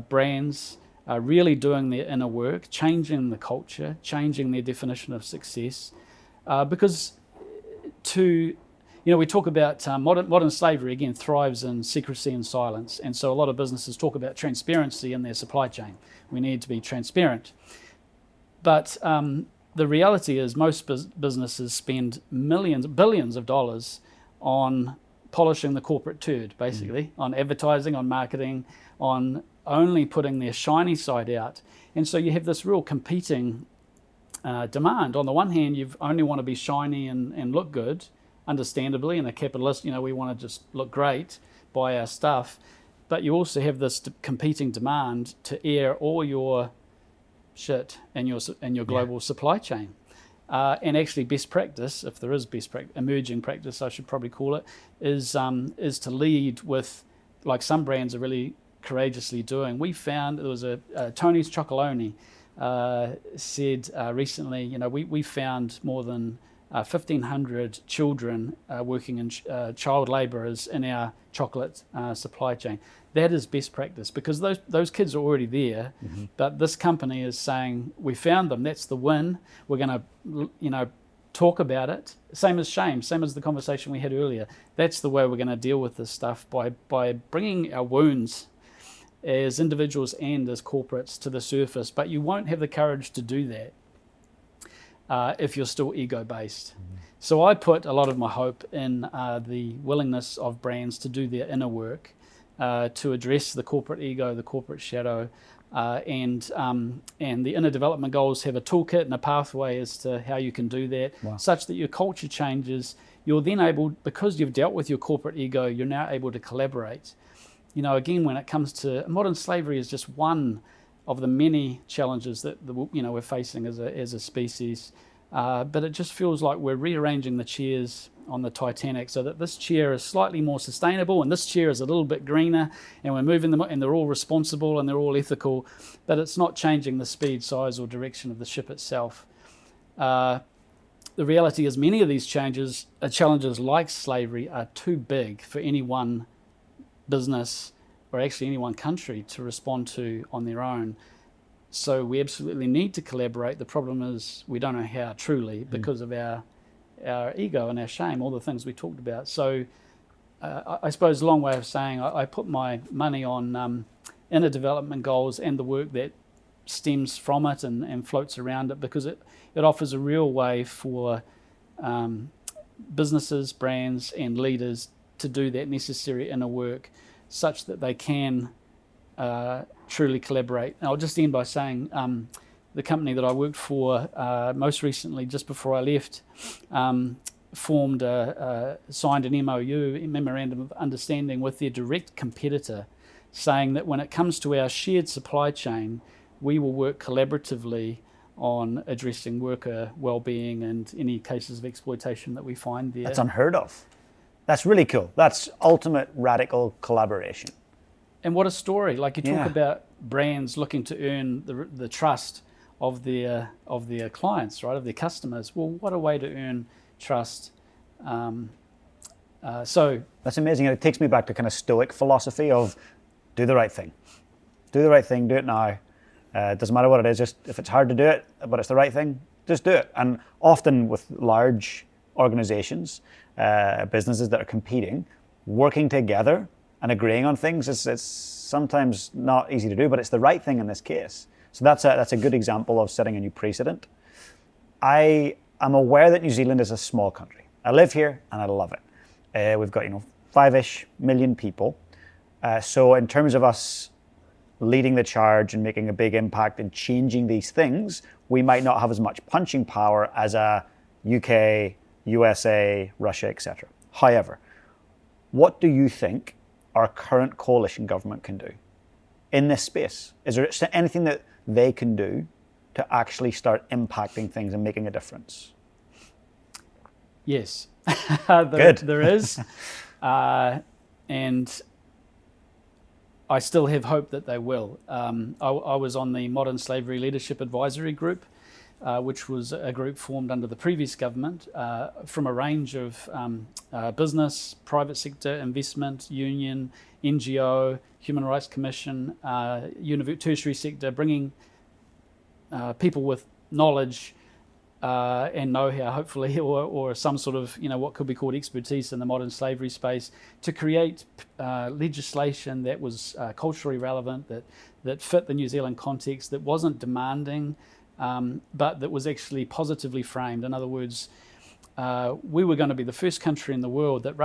brands really doing their inner work, changing the culture, changing their definition of success. Because we talk about modern slavery, again, thrives in secrecy and silence. And so a lot of businesses talk about transparency in their supply chain. We need to be transparent. But the reality is most businesses spend billions of dollars on polishing the corporate turd, basically, on advertising, on marketing, on only putting their shiny side out. And so you have this real competing demand. On the one hand, you only want to be shiny and look good, understandably, in a capitalist, we want to just look great, buy our stuff. But you also have this competing demand to air all your shit and your global supply chain. And actually, best practice, if there is emerging practice, I should probably call it, is to lead with, like some brands are really courageously doing. We found, there was a Tony's Chocolonely said recently, we found more than 1,500 children working in child labourers in our chocolate supply chain. That is best practice, because those kids are already there, but this company is saying, we found them, that's the win, we're going to talk about it. Same as shame, same as the conversation we had earlier. That's the way we're going to deal with this stuff, by bringing our wounds as individuals and as corporates to the surface. But you won't have the courage to do that if you're still ego-based. So I put a lot of my hope in the willingness of brands to do their inner work, to address the corporate ego, the corporate shadow, and the inner development goals have a toolkit and a pathway as to how you can do that, such that your culture changes. You're then able, because you've dealt with your corporate ego, you're now able to collaborate. Again, when it comes to modern slavery, is just one of the many challenges that we're facing as a species. But it just feels like we're rearranging the chairs on the Titanic so that this chair is slightly more sustainable and this chair is a little bit greener, and we're moving them, and they're all responsible and they're all ethical, but it's not changing the speed, size, or direction of the ship itself. The reality is many of these challenges like slavery are too big for any one business or actually any one country to respond to on their own. So we absolutely need to collaborate. The problem is we don't know how truly, because of our ego and our shame, all the things we talked about. So I suppose a long way of saying I put my money on inner development goals and the work that stems from it and floats around it, because it offers a real way for businesses, brands and leaders to do that necessary inner work such that they can truly collaborate. And I'll just end by saying the company that I worked for most recently, just before I left, signed an MOU, a Memorandum of Understanding, with their direct competitor, saying that when it comes to our shared supply chain, we will work collaboratively on addressing worker well-being and any cases of exploitation that we find there. That's unheard of. That's really cool. That's ultimate radical collaboration. And what a story. Like, you talk about brands looking to earn the trust of their clients, right, of their customers. Well, what a way to earn trust. So that's amazing. It takes me back to kind of Stoic philosophy of do the right thing. Do the right thing, do it now. It doesn't matter what it is, just if it's hard to do it, but it's the right thing, just do it. And often with large organizations, businesses that are competing, working together and agreeing on things, it's sometimes not easy to do, but it's the right thing in this case. So that's a good example of setting a new precedent. I am aware that New Zealand is a small country. I live here and I love it. We've got 5-ish million people. So in terms of us leading the charge and making a big impact and changing these things, we might not have as much punching power as a UK, USA, Russia, etc. However, what do you think our current coalition government can do in this space? Is there anything that they can do to actually start impacting things and making a difference? Yes, Good. There is. And I still have hope that they will. I was on the Modern Slavery Leadership Advisory Group, which was a group formed under the previous government from a range of business, private sector, investment, union, NGO, Human Rights Commission, tertiary sector, bringing people with knowledge and know-how, hopefully, or some sort of, what could be called expertise in the modern slavery space, to create legislation that was culturally relevant, that fit the New Zealand context, that wasn't demanding, but that was actually positively framed. In other words, we were going to be the first country in the world that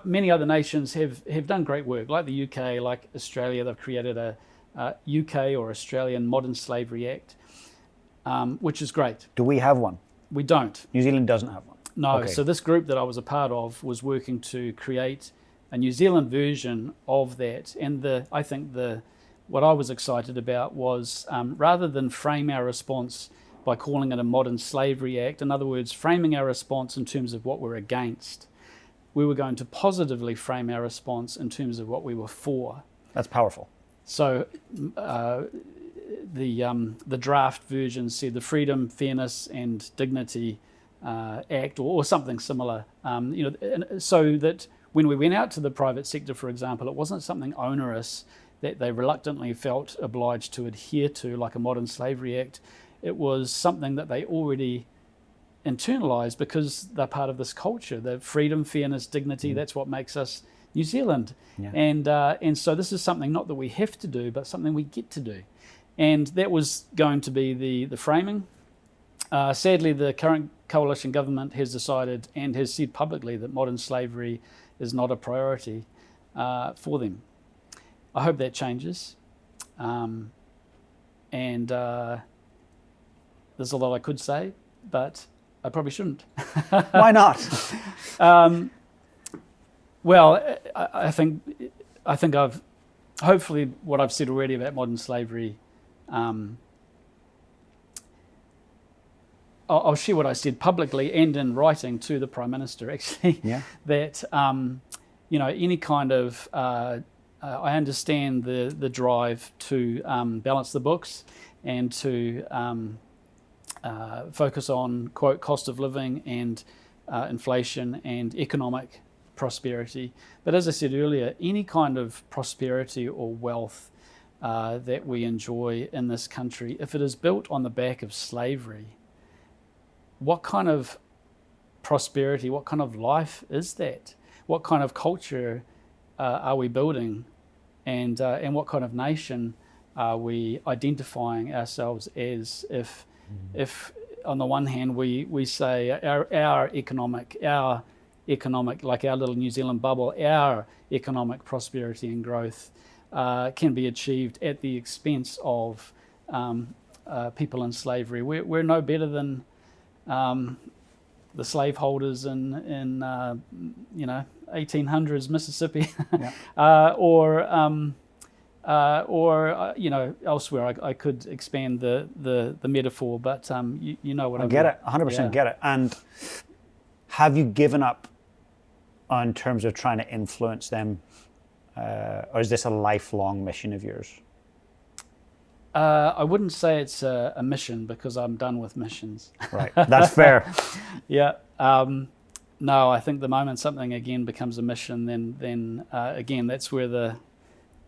many other nations have done great work, like the UK, like Australia. They've created a UK or Australian Modern Slavery Act, which is great. Do we have one? We don't. New Zealand doesn't have one? No. Okay. So this group that I was a part of was working to create a New Zealand version of that. And I think what I was excited about was rather than frame our response by calling it a Modern Slavery Act, in other words, framing our response in terms of what we're against, we were going to positively frame our response in terms of what we were for. That's powerful. So the draft version said the Freedom, Fairness and Dignity Act, or something similar. So that when we went out to the private sector, for example, it wasn't something onerous that they reluctantly felt obliged to adhere to, like a Modern Slavery Act. It was something that they already internalized because they're part of this culture. The freedom, fairness, dignity, that's what makes us New Zealand. Yeah. And so this is something not that we have to do, but something we get to do. And that was going to be the framing. Sadly, the current coalition government has decided and has said publicly that modern slavery is not a priority for them. I hope that changes. And there's a lot I could say, but I probably shouldn't. Why not? Well, I think I've hopefully what I've said already about modern slavery. I'll share what I said publicly and in writing to the Prime Minister, actually. Yeah. That any kind of I understand the drive to balance the books and to focus on, quote, cost of living and inflation and economic prosperity. But as I said earlier, any kind of prosperity or wealth that we enjoy in this country, if it is built on the back of slavery, what kind of prosperity, what kind of life is that? What kind of culture are we building? And what kind of nation are we identifying ourselves as if on the one hand we say our economic, like our little New Zealand bubble, our economic prosperity and growth can be achieved at the expense of people in slavery. We're no better than the slaveholders in 1800s Mississippi, Yeah. or elsewhere. I could expand the metaphor, but you know what I mean. Get it, 100% get it. And have you given up in terms of trying to influence them, or is this a lifelong mission of yours? I wouldn't say it's a mission because I'm done with missions. Right, that's fair. Yeah. No, I think the moment something again becomes a mission, then again that's where the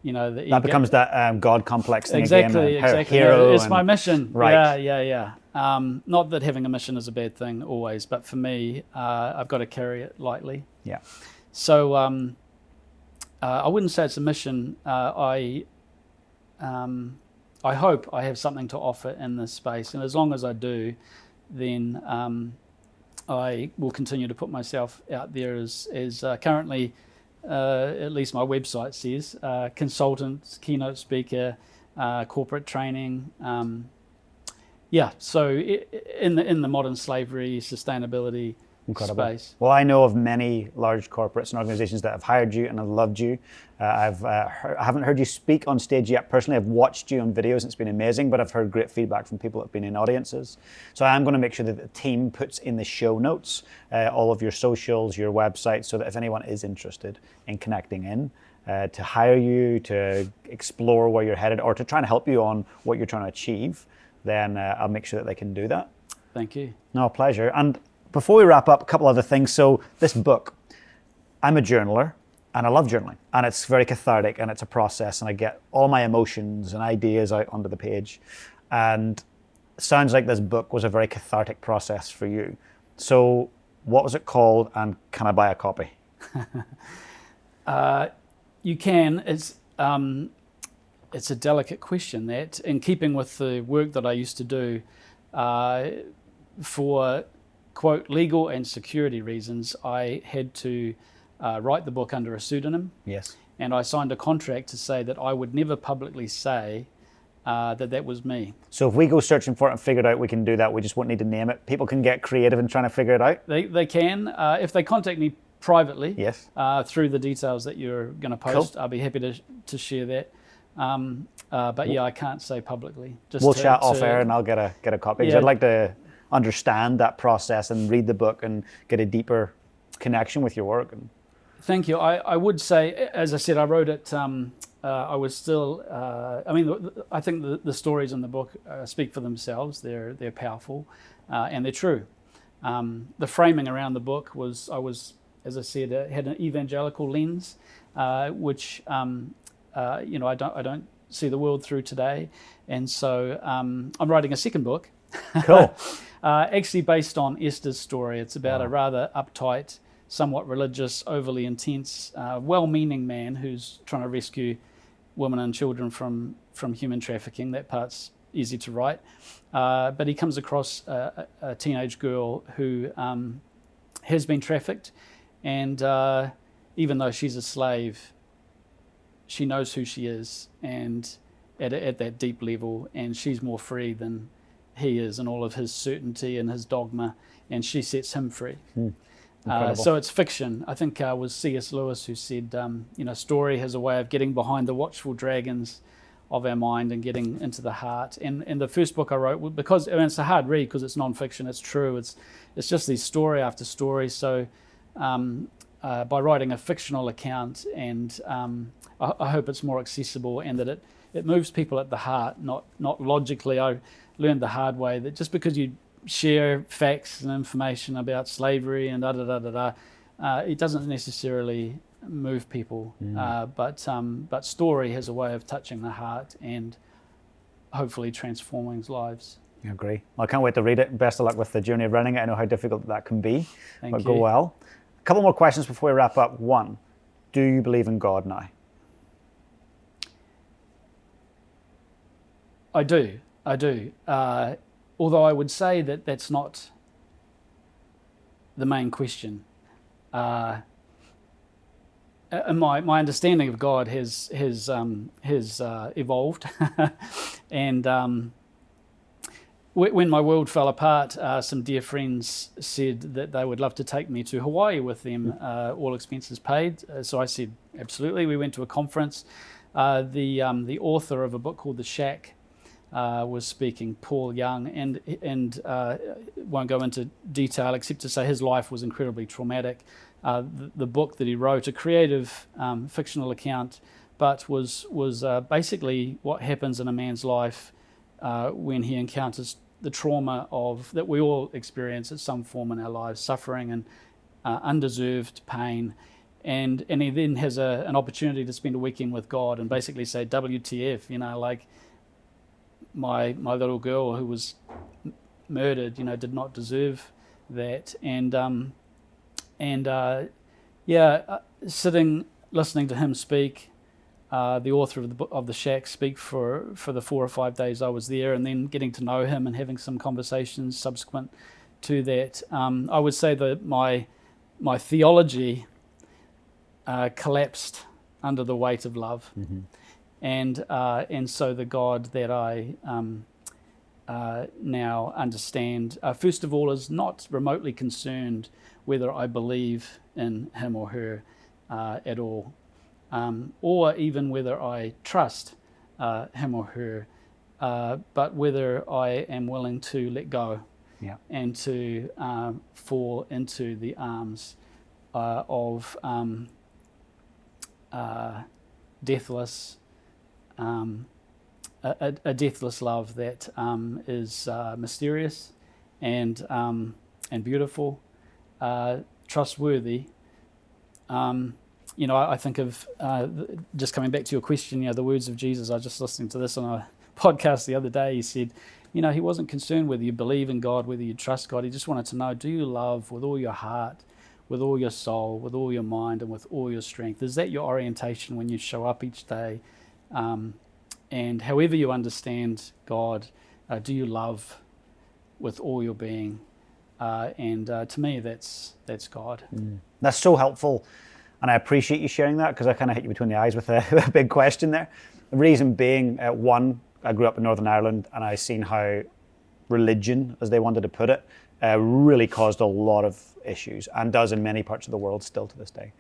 That becomes that God complex thing exactly, again. Exactly. Hero it's my mission. Right. Yeah. Not that having a mission is a bad thing always, but for me, I've got to carry it lightly. Yeah. So I wouldn't say it's a mission. I hope I have something to offer in this space, and as long as I do, then I will continue to put myself out there as currently, at least my website says, consultant, keynote speaker, corporate training. So in the modern slavery, sustainability Incredible. space. Well, I know of many large corporates and organizations that have hired you and have loved you. I haven't heard you speak on stage yet. Personally, I've watched you on videos and it's been amazing, but I've heard great feedback from people that have been in audiences. So I am going to make sure that the team puts in the show notes all of your socials, your website, so that if anyone is interested in connecting in, to hire you, to explore where you're headed, or to try and help you on what you're trying to achieve, then I'll make sure that they can do that. Thank you. No, pleasure. And before we wrap up, a couple other things. So this book, I'm a journaler and I love journaling, and it's very cathartic and it's a process, and I get all my emotions and ideas out onto the page. And it sounds like this book was a very cathartic process for you. So what was it called, and can I buy a copy? You can. It's a delicate question that, in keeping with the work that I used to do, for quote, legal and security reasons, I had to write the book under a pseudonym. Yes. And I signed a contract to say that I would never publicly say that was me. So if we go searching for it and figure it out, we can do that. We just won't need to name it. People can get creative in trying to figure it out. They can. If they contact me privately, Yes. Through the details that you're going to post, Cool. I'll be happy to share that. But yeah, I can't say publicly. We'll chat off air and I'll get a copy. Because Yeah. I'd like to understand that process and read the book and get a deeper connection with your work. Thank you. I would say, as I said, I wrote it. I was still. I think the stories in the book speak for themselves. They're powerful, and they're true. The framing around the book was, as I said, had an evangelical lens, which I don't see the world through today, and so I'm writing a second book. Cool. Actually based on Esther's story. It's about a rather uptight, somewhat religious, overly intense, well-meaning man who's trying to rescue women and children from human trafficking. That part's easy to write. But he comes across a teenage girl who has been trafficked, and even though she's a slave, she knows who she is, and at that deep level, and she's more free than he is, and all of his certainty and his dogma, and she sets him free. So it's fiction. I think it was C.S. Lewis who said, story has a way of getting behind the watchful dragons of our mind and getting into the heart. And the first book I wrote, because it's a hard read because it's non-fiction, it's true. It's just these story after story. So by writing a fictional account, and I hope it's more accessible and that it moves people at the heart, not logically. I learned the hard way that just because you share facts and information about slavery and it doesn't necessarily move people. But story has a way of touching the heart and hopefully transforming lives. I agree. Well, I can't wait to read it. Best of luck with the journey of running it. I know how difficult that can be. Thank but you. Go well. A couple more questions before we wrap up. One, do you believe in God now? I do. Although I would say that that's not the main question. My understanding of God has evolved, and when my world fell apart, some dear friends said that they would love to take me to Hawaii with them, all expenses paid. So I said absolutely. We went to a conference. The author of a book called The Shack was speaking, Paul Young, and won't go into detail except to say his life was incredibly traumatic. The book that he wrote, a creative fictional account, but was basically what happens in a man's life when he encounters the trauma that we all experience at some form in our lives, suffering and undeserved pain. And he then has an opportunity to spend a weekend with God and basically say, WTF, like, my little girl who was murdered, did not deserve that. Sitting, listening to him speak, the author of the Shack speak for the 4 or 5 days I was there, and then getting to know him and having some conversations subsequent to that, I would say that my theology collapsed under the weight of love. Mm-hmm. And so the God that I now understand, first of all, is not remotely concerned whether I believe in him or her at all, or even whether I trust him or her, but whether I am willing to let go and to fall into the arms of deathless. A deathless love that is mysterious and beautiful, trustworthy. I think of just coming back to your question. The words of Jesus. I was just listening to this on a podcast the other day. He said, he wasn't concerned whether you believe in God, whether you trust God. He just wanted to know: do you love with all your heart, with all your soul, with all your mind, and with all your strength? Is that your orientation when you show up each day? And however you understand God, do you love with all your being? And to me, that's God. That's so helpful, and I appreciate you sharing that, because I kind of hit you between the eyes with a big question there. The reason being, one, I grew up in Northern Ireland, and I seen how religion, as they wanted to put it, really caused a lot of issues, and does in many parts of the world still to this day.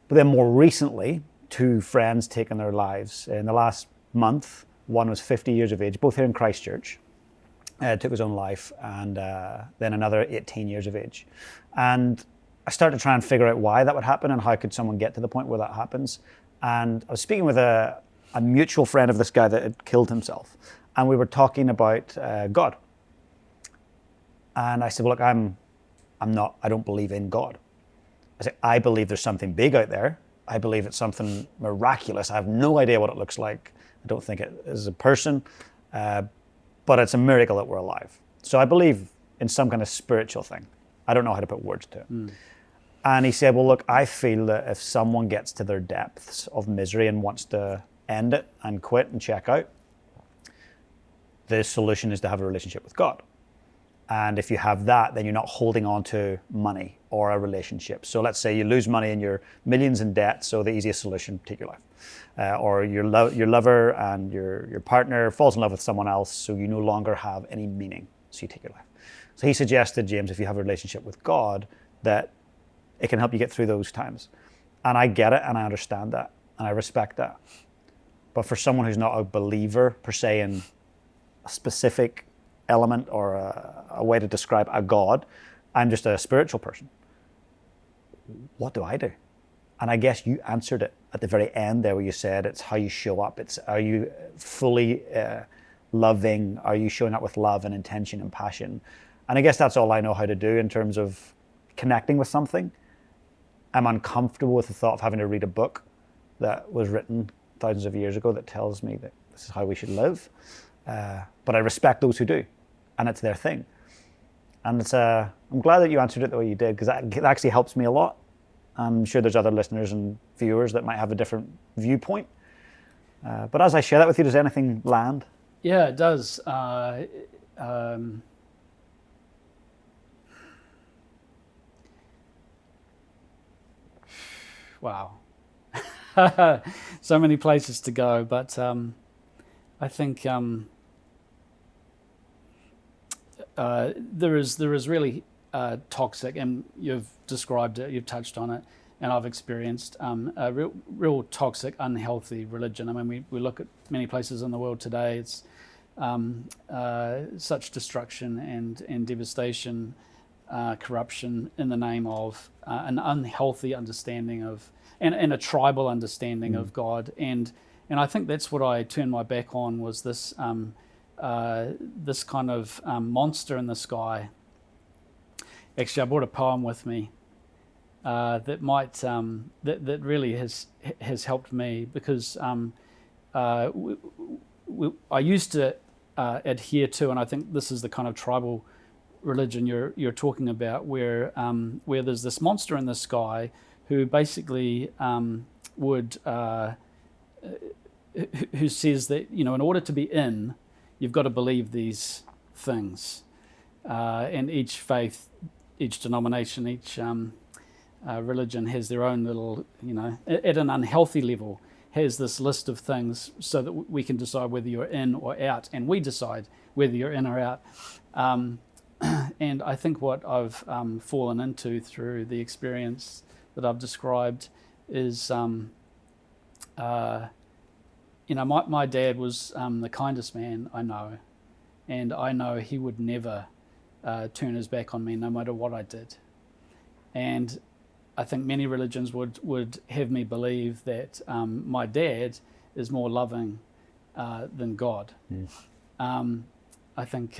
But then more recently, 2 friends taken their lives. In the last month, one was 50 years of age, both here in Christchurch, took his own life, and then another 18 years of age. And I started to try and figure out why that would happen and how could someone get to the point where that happens. And I was speaking with a mutual friend of this guy that had killed himself, and we were talking about God. And I said, well, look, I don't believe in God. I said, I believe there's something big out there. I believe it's something miraculous. I have no idea what it looks like. I don't think it is a person, but it's a miracle that we're alive. So I believe in some kind of spiritual thing. I don't know how to put words to it. And he said, well, look, I feel that if someone gets to their depths of misery and wants to end it and quit and check out, the solution is to have a relationship with God. And if you have that, then you're not holding on to money or a relationship. So let's say you lose money and you're millions in debt, so the easiest solution, take your life. Or your lover and your partner falls in love with someone else, so you no longer have any meaning, so you take your life. So he suggested, James, if you have a relationship with God, that it can help you get through those times. And I get it, and I understand that, and I respect that. But for someone who's not a believer, per se, in a specific element or a way to describe a God, I'm just a spiritual person. What do I do? And I guess you answered it at the very end there, where you said it's how you show up. It's, are you fully loving? Are you showing up with love and intention and passion? And I guess that's all I know how to do in terms of connecting with something. I'm uncomfortable with the thought of having to read a book that was written thousands of years ago that tells me that this is how we should live. But I respect those who do, and it's their thing. And it's, I'm glad that you answered it the way you did, because that actually helps me a lot. I'm sure there's other listeners and viewers that might have a different viewpoint. But as I share that with you, does anything land? Yeah, it does. Wow. So many places to go, but I think there is really toxic, and you've described it, you've touched on it, and I've experienced a real toxic, unhealthy religion. I mean, we look at many places in the world today, it's such destruction and devastation, corruption in the name of an unhealthy understanding of, and a tribal understanding of God. And I think that's what I turned my back on, was this this kind of monster in the sky. Actually, I brought a poem with me that might that really has helped me, because I used to adhere to, and I think this is the kind of tribal religion you're talking about, where there's this monster in the sky who basically would who says that, you know, in order to be in, you've got to believe these things, and each faith, each denomination, each religion has their own little, you know, at an unhealthy level, has this list of things so that we can decide whether you're in or out, and we decide whether you're in or out. And I think what I've fallen into through the experience that I've described is, you know, my dad was the kindest man I know, and I know he would never turn his back on me no matter what I did. And I think many religions would have me believe that my dad is more loving than God. I think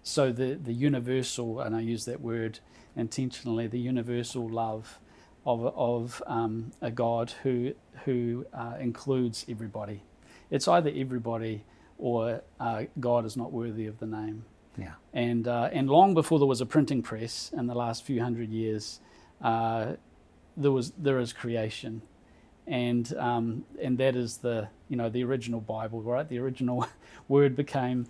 so the universal, and I use that word intentionally, the universal love of a God who includes everybody. It's either everybody or God is not worthy of the name. Yeah. And long before there was a printing press in the last few hundred years, there is creation, and that is the original Bible, right? The original Word became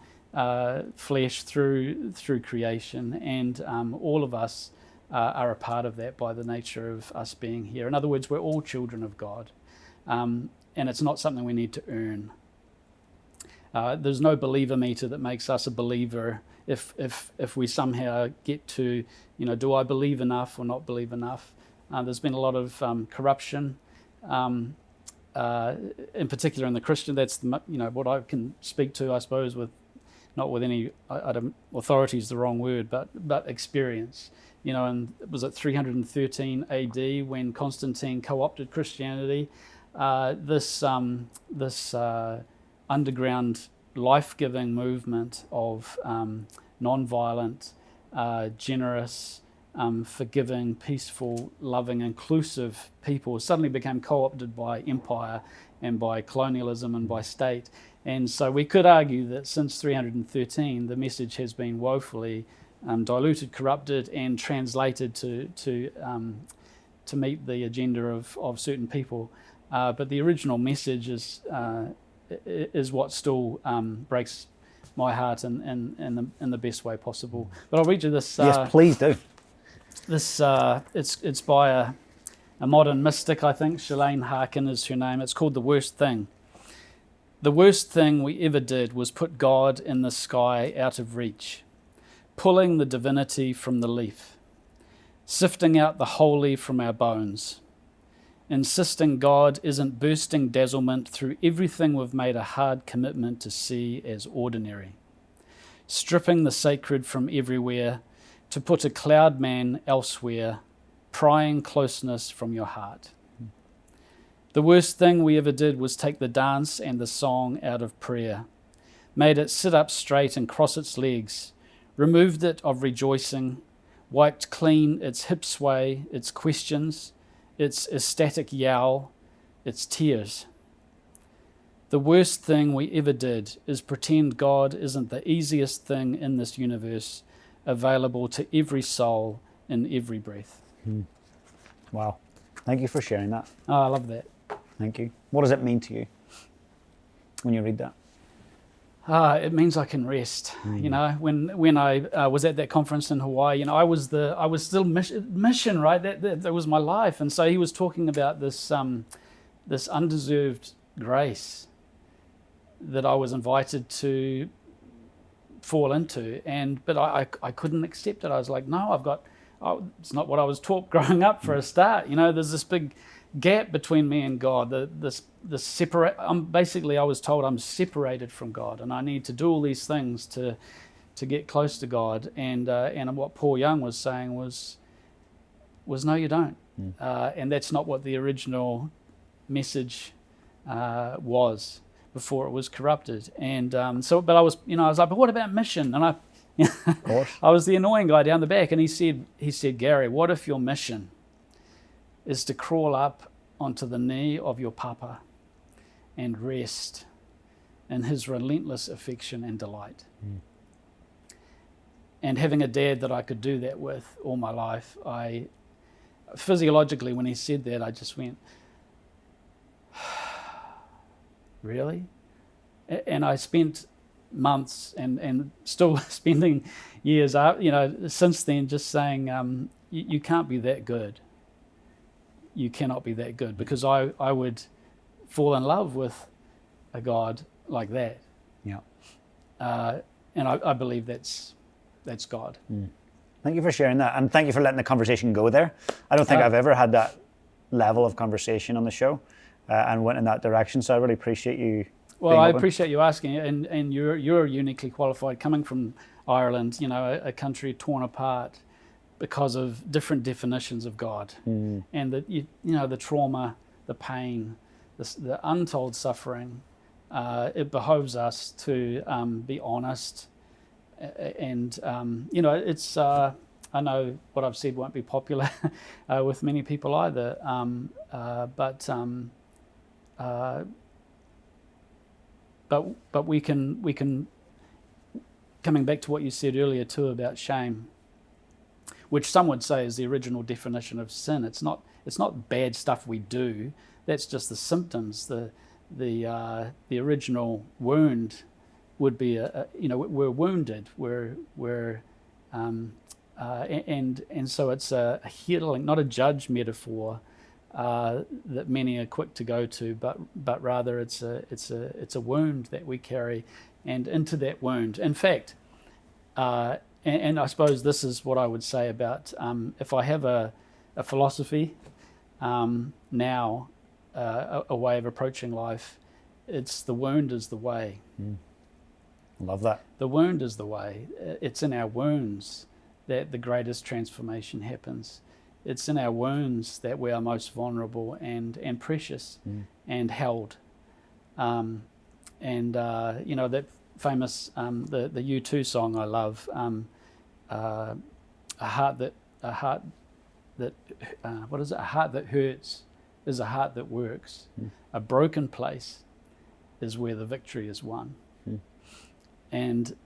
flesh through creation, and all of us are a part of that by the nature of us being here. In other words, we're all children of God, and it's not something we need to earn. There's no believer meter that makes us a believer if we somehow get to, do I believe enough or not believe enough? There's been a lot of corruption, in particular in the Christian. That's what I can speak to, I suppose, with not with any authority is the wrong word, but experience and was it 313 AD when Constantine co-opted Christianity? This underground life-giving movement of non-violent, generous, forgiving, peaceful, loving, inclusive people suddenly became co-opted by empire and by colonialism and by state. And so we could argue that since 313, the message has been woefully diluted, corrupted, and translated to meet the agenda of certain people. But the original message is what still breaks my heart in the best way possible. But I'll read you this. Yes, please do. This it's by a modern mystic, I think. Shalane Harkin is her name. It's called The Worst Thing. The worst thing we ever did was put God in the sky out of reach, pulling the divinity from the leaf, sifting out the holy from our bones, insisting God isn't bursting dazzlement through everything we've made a hard commitment to see as ordinary, stripping the sacred from everywhere to put a cloud man elsewhere, prying closeness from your heart. The worst thing we ever did was take the dance and the song out of prayer, made it sit up straight and cross its legs, removed it of rejoicing, wiped clean its hip sway, its questions, its ecstatic yowl, its tears. The worst thing we ever did is pretend God isn't the easiest thing in this universe, available to every soul in every breath. Wow. Thank you for sharing that. Oh, I love that. Thank you. What does it mean to you when you read that? It means I can rest. When I was at that conference in Hawaii, I was still mission, right? That was my life. And so he was talking about this undeserved grace that I was invited to fall into, but I couldn't accept it. I was like, no, it's not what I was taught growing up. For a start, there's this big gap between me and God. The separate. Basically, I was told I'm separated from God, and I need to do all these things to get close to God. And what Paul Young was saying was no, you don't. And that's not what the original message was before it was corrupted. And but I was like, but what about mission? And Of course. I was the annoying guy down the back, and he said, Gary, what if your mission is to crawl up onto the knee of your papa and rest in his relentless affection and delight? And having a dad that I could do that with all my life, physiologically, when he said that, I just went, really? And I spent months and still spending years since then just saying, you can't be that good. You cannot be that good, because I would fall in love with a God like that. Yeah. And I believe that's God. Thank you for sharing that, and thank you for letting the conversation go there. I don't think I've ever had that level of conversation on the show and went in that direction, so I really appreciate you. Well, I appreciate you asking, and you're uniquely qualified, coming from Ireland, a country torn apart because of different definitions of God, and the trauma, the pain, the untold suffering. It behoves us to be honest, and it's. I know what I've said won't be popular with many people either, but we can. Coming back to what you said earlier too about shame, which some would say is the original definition of sin. It's not bad stuff we do. That's just the symptoms. The original wound would be we're wounded. And so it's a healing, not a judge metaphor that many are quick to go to, but rather it's a wound that we carry, and into that wound, in fact. And I suppose this is what I would say about if I have a philosophy now, a way of approaching life, it's the wound is the way. Love that. The wound is the way. It's in our wounds that the greatest transformation happens. It's in our wounds that we are most vulnerable and precious and held. That famous the U2 song I love, a heart that hurts is a heart that works. A broken place is where the victory is won. And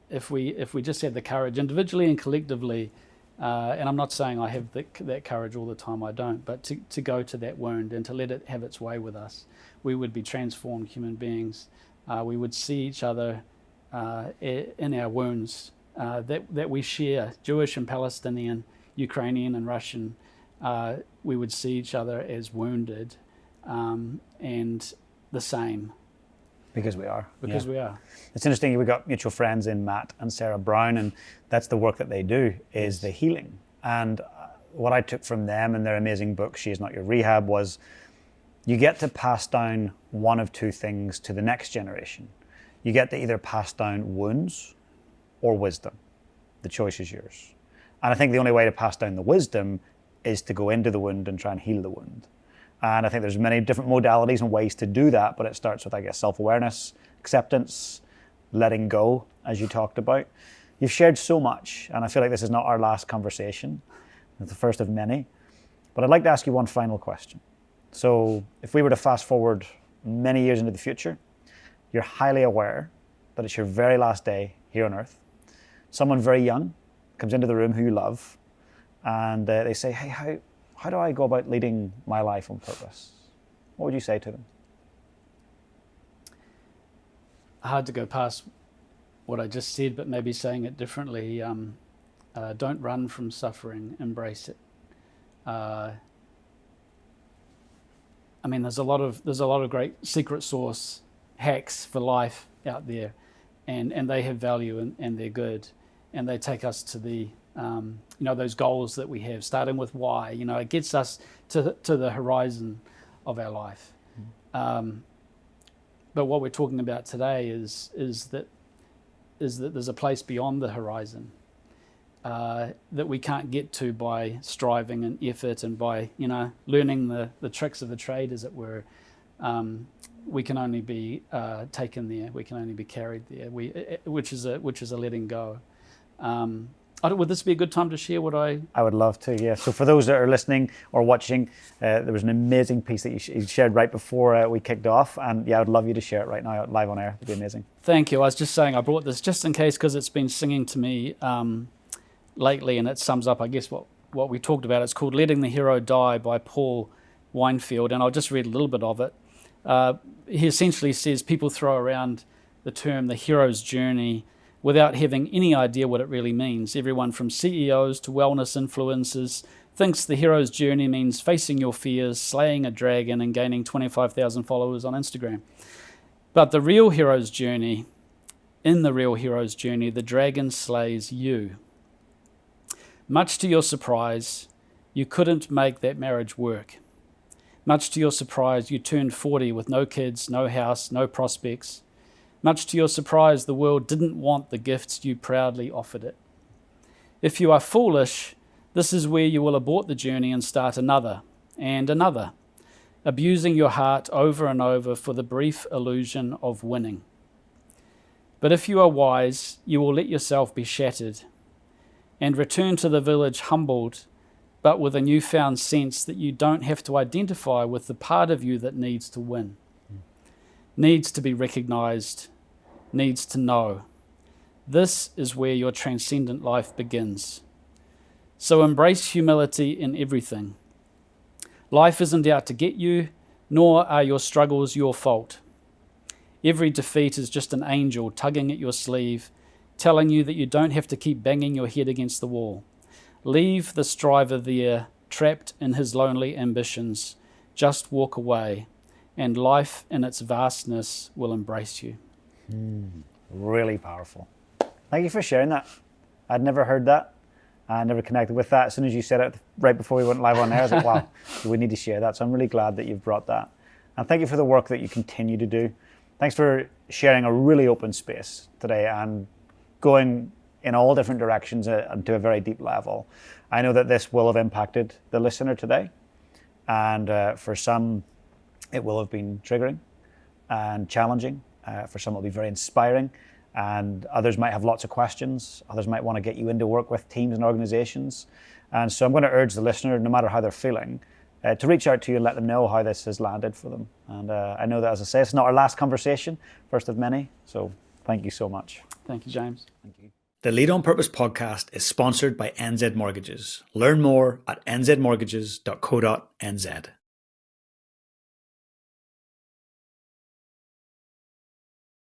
if we just had the courage individually and collectively, and I'm not saying I have that courage all the time, I don't, but to go to that wound and to let it have its way with us, we would be transformed human beings. We would see each other in our wounds that we share, Jewish and Palestinian, Ukrainian and Russian. We would see each other as wounded and the same. Because we are. Because we are. It's interesting, we've got mutual friends in Matt and Sarah Brown, and that's the work that they do, is the healing. And what I took from them and their amazing book, She Is Not Your Rehab, was you get to pass down one of two things to the next generation. You get to either pass down wounds or wisdom. The choice is yours. And I think the only way to pass down the wisdom is to go into the wound and try and heal the wound. And I think there's many different modalities and ways to do that, but it starts with, I guess, self-awareness, acceptance, letting go, as you talked about. You've shared so much, and I feel like this is not our last conversation. It's the first of many. But I'd like to ask you one final question. So if we were to fast forward many years into the future, you're highly aware that it's your very last day here on Earth. Someone very young comes into the room who you love, and they say, hey, how do I go about leading my life on purpose? What would you say to them? Hard to go past what I just said, but maybe saying it differently. Don't run from suffering, embrace it. There's a lot of great secret sauce hacks for life out there, and they have value and they're good, and they take us to the those goals that we have, starting with why. It gets us to the horizon of our life. But what we're talking about today is that there's a place beyond the horizon that we can't get to by striving and effort and by learning the tricks of the trade, as it were. We can only be taken there. We can only be carried there. Which is a letting go. Would this be a good time to share what I would love to, yeah. So for those that are listening or watching, there was an amazing piece that you shared right before we kicked off, and yeah, I would love you to share it right now live on air. It'd be amazing. Thank you. I was just saying I brought this just in case, because it's been singing to me lately, and it sums up, I guess, what we talked about. It's called Letting the Hero Die by Paul Weinfeld, and I'll just read a little bit of it. He essentially says people throw around the term the hero's journey without having any idea what it really means. Everyone from CEOs to wellness influencers thinks the hero's journey means facing your fears, slaying a dragon, and gaining 25,000 followers on Instagram. But in the real hero's journey, the dragon slays you. Much to your surprise, you couldn't make that marriage work. Much to your surprise, you turned 40 with no kids, no house, no prospects. Much to your surprise, the world didn't want the gifts you proudly offered it. If you are foolish, this is where you will abort the journey and start another and another, abusing your heart over and over for the brief illusion of winning. But if you are wise, you will let yourself be shattered and return to the village humbled, but with a newfound sense that you don't have to identify with the part of you that needs to win. Needs to be recognized, needs to know. This is where your transcendent life begins. So embrace humility in everything. Life isn't out to get you, nor are your struggles your fault. Every defeat is just an angel tugging at your sleeve, telling you that you don't have to keep banging your head against the wall. Leave the striver there, trapped in his lonely ambitions. Just walk away, and life in its vastness will embrace you. Really powerful. Thank you for sharing that. I'd never heard that. I never connected with that. As soon as you said it right before we went live on air, I was like, wow, we need to share that. So I'm really glad that you've brought that. And thank you for the work that you continue to do. Thanks for sharing a really open space today and going in all different directions and to a very deep level. I know that this will have impacted the listener today, and for some, it will have been triggering and challenging. For some, it'll be very inspiring, and others might have lots of questions. Others might want to get you into work with teams and organizations. And so I'm going to urge the listener, no matter how they're feeling, to reach out to you and let them know how this has landed for them. And I know that, as I say, it's not our last conversation, first of many. So thank you so much. Thank you, James. Thank you. The Lead on Purpose podcast is sponsored by NZ Mortgages. Learn more at nzmortgages.co.nz.